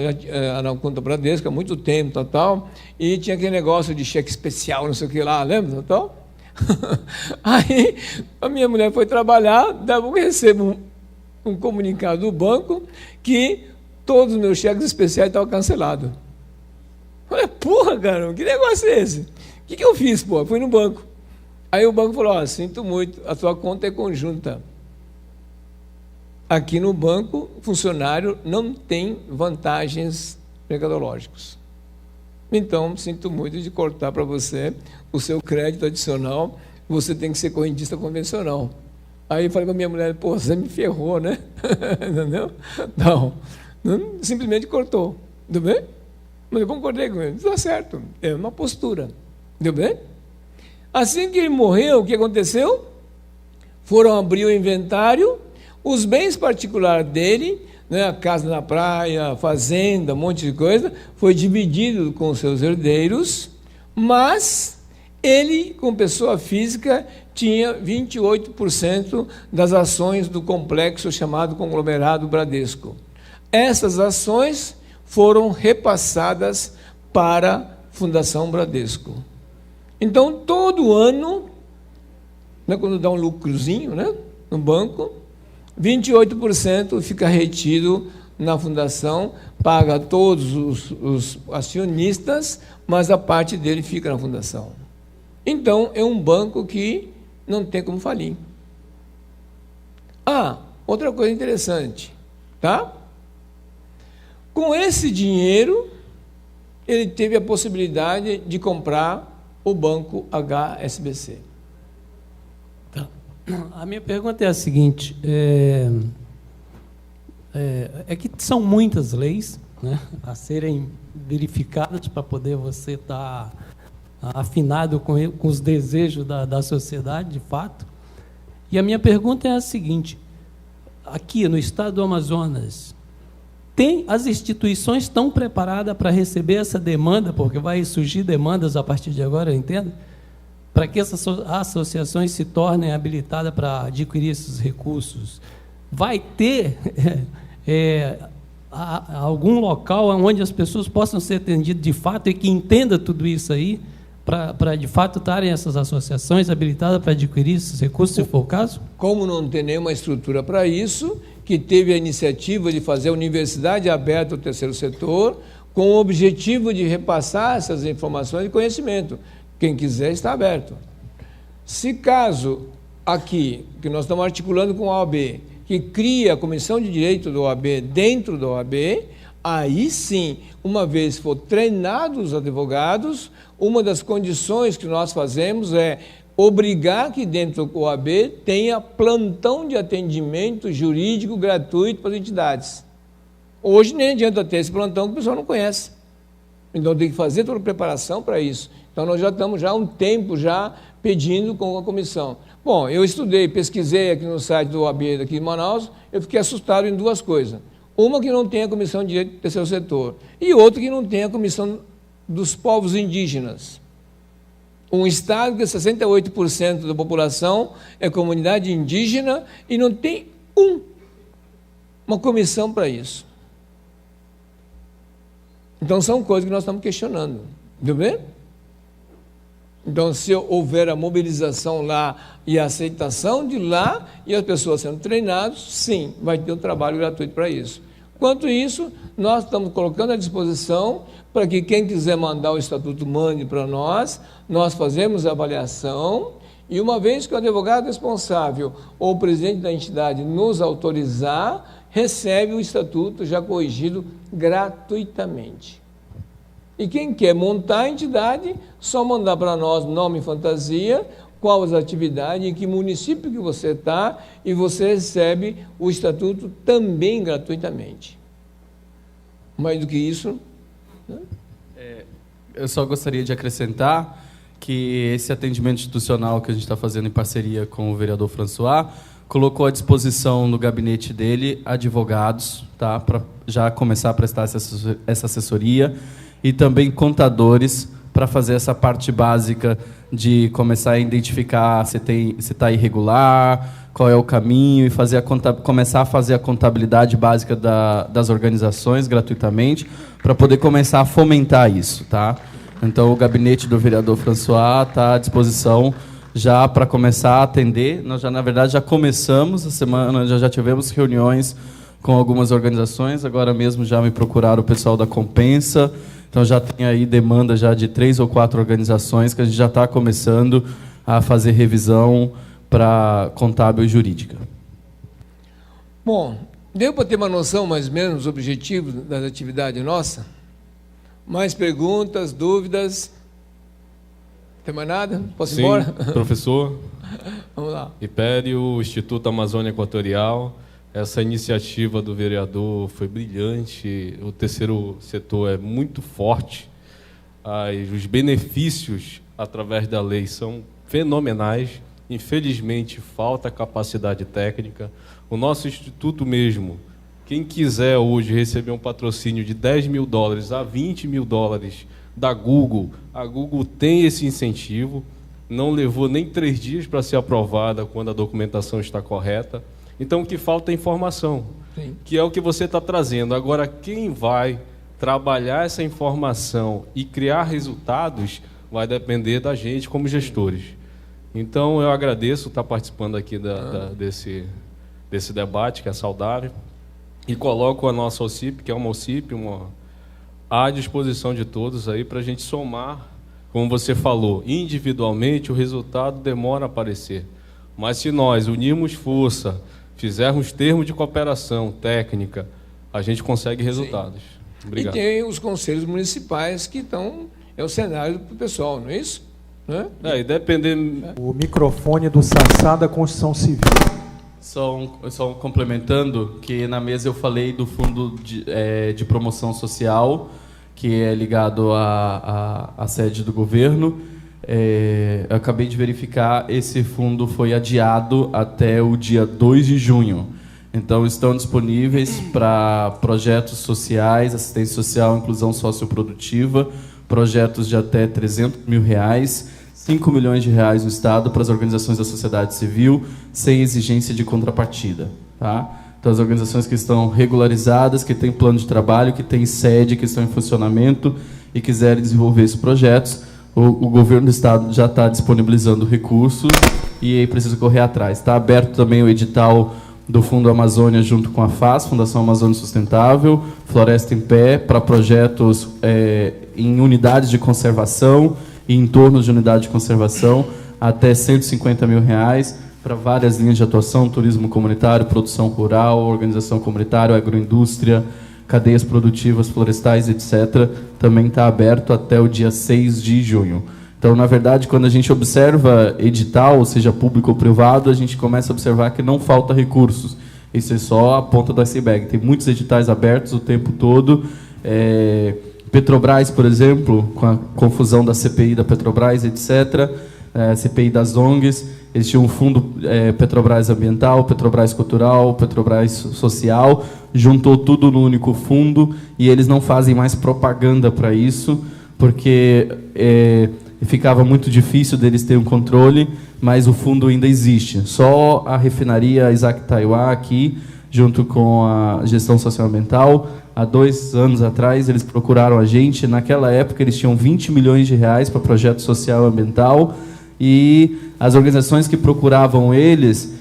na conta Bradesco há muito tempo, tal, e tinha aquele negócio de cheque especial, não sei o que lá, lembra? Tal? Aí, a minha mulher foi trabalhar, daí eu recebo um comunicado do banco que todos os meus cheques especiais estavam cancelados. Eu falei, porra, cara, que negócio é esse? O que eu fiz, pô? Eu fui no banco. Aí o banco falou, sinto muito, a sua conta é conjunta. Aqui no banco, funcionário não tem vantagens mercadológicas. Então, sinto muito de cortar para você o seu crédito adicional, você tem que ser correntista convencional. Aí eu falei para minha mulher, pô, você me ferrou, né? Entendeu? Não, simplesmente cortou. Tudo bem? Mas eu concordei com ele, está certo, é uma postura. Tudo bem? Assim que ele morreu, o que aconteceu? Foram abrir o inventário, os bens particulares dele, né, a casa na praia, a fazenda, um monte de coisa, foi dividido com seus herdeiros, mas ele, como pessoa física, tinha 28% das ações do complexo chamado Conglomerado Bradesco. Essas ações foram repassadas para a Fundação Bradesco. Então, todo ano, né, quando dá um lucrozinho, né, no banco, 28% fica retido na fundação, paga todos os acionistas, mas a parte dele fica na fundação. Então, é um banco que não tem como falir. Outra coisa interessante, tá? Com esse dinheiro, ele teve a possibilidade de comprar o banco HSBC. A minha pergunta é a seguinte, que são muitas leis, né, a serem verificadas para poder você estar afinado com os desejos da sociedade, de fato. E a minha pergunta é a seguinte, aqui no estado do Amazonas, as instituições estão preparadas para receber essa demanda, porque vai surgir demandas a partir de agora, eu entendo? Para que essas associações se tornem habilitadas para adquirir esses recursos, vai ter algum local onde as pessoas possam ser atendidas de fato e que entenda tudo isso aí, para de fato estarem essas associações habilitadas para adquirir esses recursos, se for o caso? Como não tem nenhuma estrutura para isso, que teve a iniciativa de fazer a universidade aberta ao terceiro setor, com o objetivo de repassar essas informações e conhecimento. Quem quiser está aberto. Se caso aqui, que nós estamos articulando com a OAB, que cria a Comissão de Direito da OAB dentro da OAB, aí sim, uma vez for treinados os advogados, uma das condições que nós fazemos é obrigar que dentro da OAB tenha plantão de atendimento jurídico gratuito para as entidades. Hoje nem adianta ter esse plantão que o pessoal não conhece. Então tem que fazer toda a preparação para isso. Então nós já estamos há um tempo já pedindo com a comissão. Bom, eu estudei, pesquisei aqui no site do OAB daqui de Manaus, eu fiquei assustado em duas coisas. Uma que não tem a Comissão de Direito do Terceiro Setor e outra que não tem a Comissão dos Povos Indígenas. Um estado que 68% da população é comunidade indígena e não tem uma comissão para isso. Então são coisas que nós estamos questionando. Viu bem? Então, se houver a mobilização lá e a aceitação de lá e as pessoas sendo treinadas, sim, vai ter um trabalho gratuito para isso. Quanto isso, nós estamos colocando à disposição para que quem quiser mandar o estatuto mande para nós fazemos a avaliação e uma vez que o advogado responsável ou o presidente da entidade nos autorizar, recebe o estatuto já corrigido gratuitamente. E quem quer montar a entidade, só mandar para nós nome e fantasia, qual as atividades, em que município que você está, e você recebe o estatuto também gratuitamente. Mais do que isso... Né? Eu só gostaria de acrescentar que esse atendimento institucional que a gente está fazendo em parceria com o vereador François, colocou à disposição no gabinete dele advogados, para já começar a prestar essa assessoria, e também contadores para fazer essa parte básica de começar a identificar se está irregular, qual é o caminho, e começar a fazer a contabilidade básica das organizações gratuitamente, para poder começar a fomentar isso, tá? Então, o gabinete do vereador François está à disposição já para começar a atender. Nós já, na verdade, já começamos a semana, já tivemos reuniões com algumas organizações, agora mesmo já me procuraram o pessoal da Compensa, então já tem aí demanda já de 3 ou 4 organizações que a gente já está começando a fazer revisão para contábil e jurídica. Bom, deu para ter uma noção mais ou menos dos objetivos da atividade nossa? Mais perguntas, dúvidas? Tem mais nada? Posso ir embora? Professor. Vamos lá. Império, Instituto Amazônia Equatorial. Essa iniciativa do vereador foi brilhante. O terceiro setor é muito forte. Os benefícios através da lei são fenomenais. Infelizmente, falta capacidade técnica. O nosso instituto mesmo, quem quiser hoje receber um patrocínio de $10 mil a $20 mil da Google, a Google tem esse incentivo. Não levou nem 3 dias para ser aprovada quando a documentação está correta. Então, o que falta é informação, sim, que é o que você está trazendo. Agora, quem vai trabalhar essa informação e criar resultados vai depender da gente como gestores. Então, eu agradeço estar participando aqui desse debate, que é saudável, e coloco a nossa OCIP, que é uma OCIP, à disposição de todos aí para a gente somar, como você falou, individualmente o resultado demora a aparecer. Mas se nós unirmos força, fizermos termos de cooperação técnica, a gente consegue resultados. Sim. Obrigado. E tem os conselhos municipais que estão... É o cenário para o pessoal, não é isso? Né? E depender... O microfone do Sassá da Construção Civil. Só complementando, que na mesa eu falei do Fundo de Promoção Social, que é ligado à sede do governo. Eu acabei de verificar, esse fundo foi adiado até o dia 2 de junho. Então, estão disponíveis para projetos sociais, assistência social, inclusão socioprodutiva, projetos de até R$300 mil, R$5 milhões no Estado para as organizações da sociedade civil, sem exigência de contrapartida. Tá? Então, as organizações que estão regularizadas, que têm plano de trabalho, que têm sede, que estão em funcionamento e quiserem desenvolver esses projetos, o governo do Estado já está disponibilizando recursos e aí precisa correr atrás. Está aberto também o edital do Fundo Amazônia junto com a FAS, Fundação Amazônia Sustentável, Floresta em Pé, para projetos em unidades de conservação e em torno de unidade de conservação, até R$150 mil, para várias linhas de atuação, turismo comunitário, produção rural, organização comunitária, agroindústria, cadeias produtivas, florestais, etc., também está aberto até o dia 6 de junho. Então, na verdade, quando a gente observa edital, seja público ou privado, a gente começa a observar que não falta recursos. Isso é só a ponta do iceberg. Tem muitos editais abertos o tempo todo. Petrobras, por exemplo, com a confusão da CPI da Petrobras, etc., CPI das ONGs, eles tinham um fundo Petrobras Ambiental, Petrobras Cultural, Petrobras Social, juntou tudo no único fundo e eles não fazem mais propaganda para isso, porque ficava muito difícil deles terem um controle, mas o fundo ainda existe. Só a refinaria Isaac Taiwan aqui, junto com a gestão socioambiental, há 2 anos atrás, eles procuraram a gente. Naquela época, eles tinham R$20 milhões para projeto social e ambiental, e as organizações que procuravam eles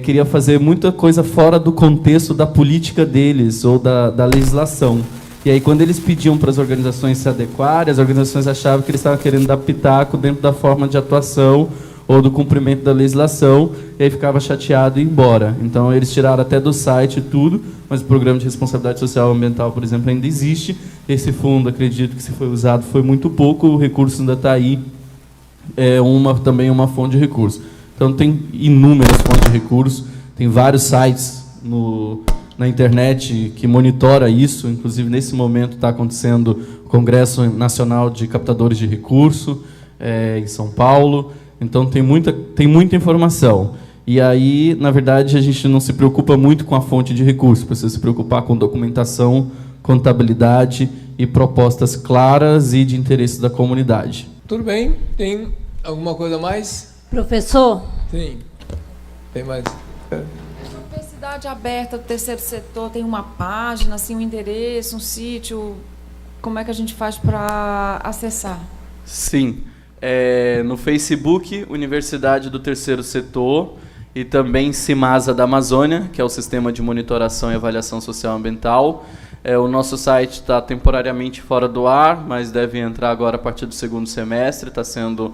queriam fazer muita coisa fora do contexto da política deles ou da legislação. E aí, quando eles pediam para as organizações se adequarem, as organizações achavam que eles estavam querendo dar pitaco dentro da forma de atuação ou do cumprimento da legislação, e aí ficava chateado e ia embora. Então, eles tiraram até do site tudo, mas o programa de responsabilidade social e ambiental, por exemplo, ainda existe. Esse fundo, acredito que se foi usado, foi muito pouco, o recurso ainda está aí, também uma fonte de recurso. Então, tem inúmeras fontes de recurso, tem vários sites na internet que monitora isso. Inclusive, nesse momento está acontecendo o Congresso Nacional de Captadores de Recurso, em São Paulo. Então, tem muita informação. E aí, na verdade, a gente não se preocupa muito com a fonte de recurso, precisa se preocupar com documentação, contabilidade e propostas claras e de interesse da comunidade. Tudo bem. Tem alguma coisa a mais? Professor? Sim. Tem mais? Universidade aberta do terceiro setor tem uma página, assim, um endereço, um sítio. Como é que a gente faz para acessar? Sim. No Facebook, Universidade do Terceiro Setor, e também Cimasa da Amazônia, que é o Sistema de Monitoração e Avaliação Social Ambiental. O nosso site está temporariamente fora do ar, mas deve entrar agora a partir do segundo semestre, está sendo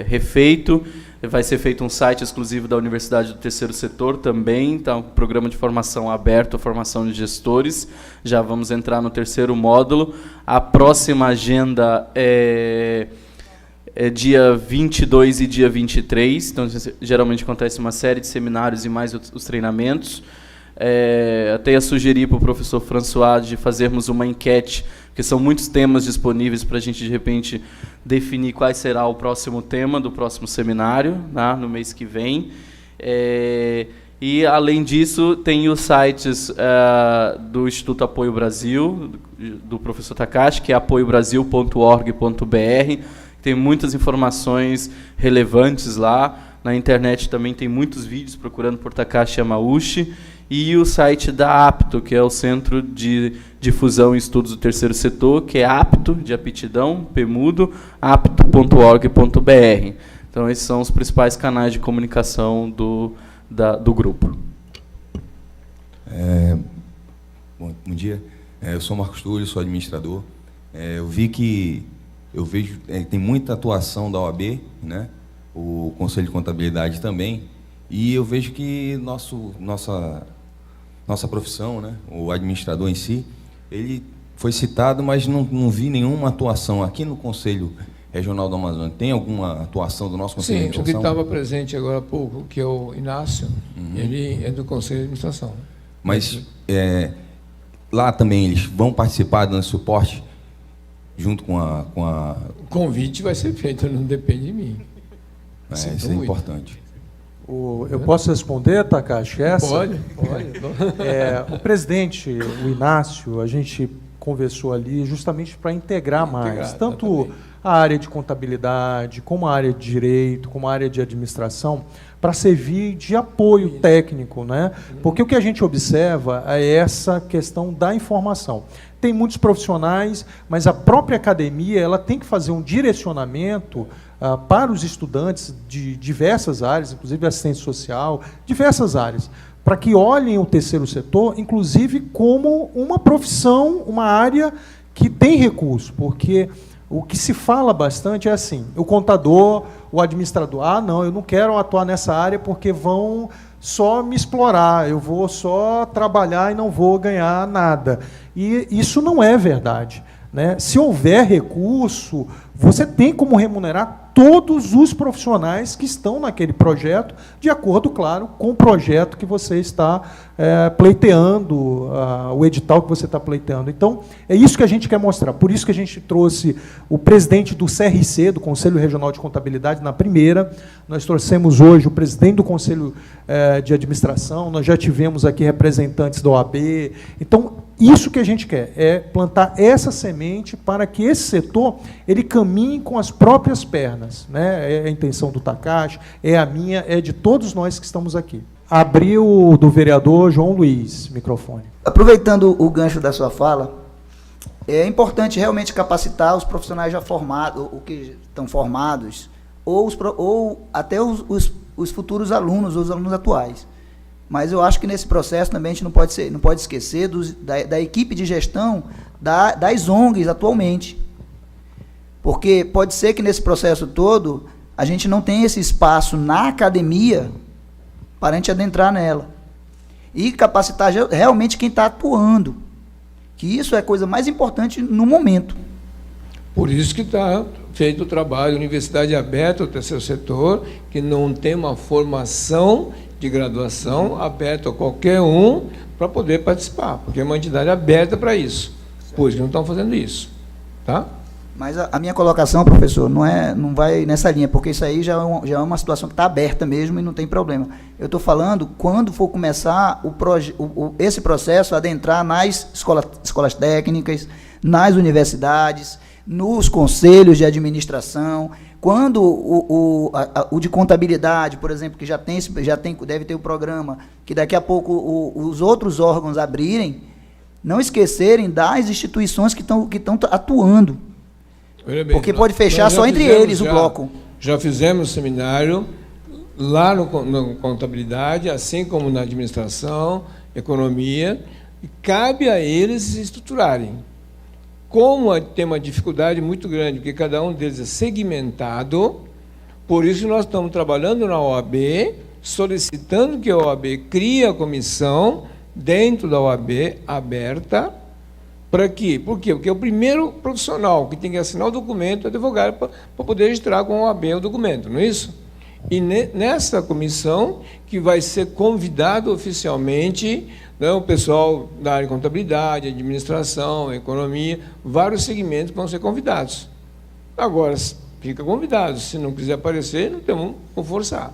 refeito. Vai ser feito um site exclusivo da Universidade do Terceiro Setor também, tá um programa de formação aberto, formação de gestores. Já vamos entrar no terceiro módulo. A próxima agenda é dia 22 e dia 23, então geralmente acontece uma série de seminários e mais os treinamentos. Até ia sugerir para o professor François de fazermos uma enquete, porque são muitos temas disponíveis para a gente, de repente, definir qual será o próximo tema do próximo seminário, né, no mês que vem. E, além disso, tem os sites do Instituto Apoio Brasil, do professor Takashi, que é apoiobrasil.org.br. Tem muitas informações relevantes lá. Na internet também tem muitos vídeos procurando por Takashi Yamauchi. E o site da APTO, que é o Centro de Difusão e Estudos do Terceiro Setor, que é apto, de aptidão, pemudo, apto.org.br. Então, esses são os principais canais de comunicação do grupo. Bom dia. Eu sou Marcos Túlio, sou administrador. Eu vejo tem muita atuação da OAB, né? O Conselho de Contabilidade também, e eu vejo que nossa profissão, né? O administrador em si, ele foi citado, mas não vi nenhuma atuação aqui no Conselho Regional do Amazonas. Tem alguma atuação do nosso Conselho de Administração? Sim, o que estava presente agora há pouco, que é o Inácio, ele é do Conselho de Administração. Mas lá também eles vão participar dando suporte junto com a... O convite vai ser feito, não depende de mim. Isso é importante. Eu posso responder, Takashi? Pode. O presidente, o Inácio, a gente conversou ali justamente para integrar mais, tanto a área de contabilidade, como a área de direito, como a área de administração, para servir de apoio técnico, né? Porque o que a gente observa é essa questão da informação. Tem muitos profissionais, mas a própria academia ela tem que fazer um direcionamento para os estudantes de diversas áreas, inclusive assistência social, diversas áreas, para que olhem o terceiro setor, inclusive, como uma profissão, uma área que tem recurso, porque o que se fala bastante é assim, o contador, o administrador, não, eu não quero atuar nessa área porque vão só me explorar, eu vou só trabalhar e não vou ganhar nada. E isso não é verdade, né? Se houver recurso, você tem como remunerar todos os profissionais que estão naquele projeto, de acordo, claro, com o projeto que você está pleiteando, o edital que você está pleiteando. Então, é isso que a gente quer mostrar. Por isso que a gente trouxe o presidente do CRC, do Conselho Regional de Contabilidade, na primeira. Nós trouxemos hoje o presidente do Conselho de Administração, nós já tivemos aqui representantes da OAB. Então, isso que a gente quer, é plantar essa semente para que esse setor ele caminhe com as próprias pernas, né? É a intenção do Takashi, é a minha, é de todos nós que estamos aqui. Abriu do vereador João Luiz, microfone. Aproveitando o gancho da sua fala, é importante realmente capacitar os profissionais já formados, ou que estão formados, ou até os futuros alunos, ou os alunos atuais. Mas eu acho que nesse processo também a gente não pode esquecer da equipe de gestão das ONGs atualmente. Porque pode ser que nesse processo todo a gente não tenha esse espaço na academia para a gente adentrar nela. E capacitar realmente quem está atuando. Que isso é a coisa mais importante no momento. Por isso que está feito o trabalho, Universidade Aberta, o terceiro setor, que não tem uma formação de graduação aberta a qualquer um para poder participar, porque é uma entidade aberta para isso. Por isso que não estão fazendo isso. Tá? Mas a minha colocação, professor, não vai nessa linha, porque isso aí já é uma situação que está aberta mesmo e não tem problema. Eu estou falando quando for começar esse processo, adentrar nas escolas técnicas, nas universidades, nos conselhos de administração. Quando o de contabilidade, por exemplo, que deve ter o programa, que daqui a pouco os outros órgãos abrirem, não esquecerem das instituições que estão atuando. Bem, porque pode fechar só entre eles o bloco. Já fizemos seminário lá no contabilidade, assim como na administração, economia, e cabe a eles se estruturarem. Como tem uma dificuldade muito grande, porque cada um deles é segmentado, por isso nós estamos trabalhando na OAB, solicitando que a OAB crie a comissão dentro da OAB aberta. Para quê? Por quê? Porque o primeiro profissional que tem que assinar o documento é o advogado para poder registrar com a OAB o documento, não é isso? E nessa comissão, que vai ser convidado oficialmente, né, o pessoal da área de contabilidade, administração, economia, vários segmentos vão ser convidados. Agora, fica convidado. Se não quiser aparecer, não temos como forçar.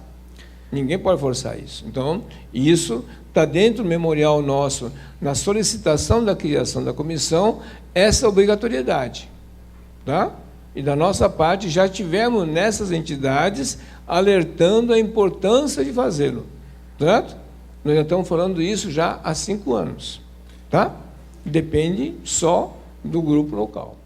Ninguém pode forçar isso. Então, isso está dentro do memorial nosso, na solicitação da criação da comissão, essa obrigatoriedade. Tá? E da nossa parte, já tivemos nessas entidades alertando a importância de fazê-lo. Certo? Nós já estamos falando isso já há 5 anos. Tá? Depende só do grupo local.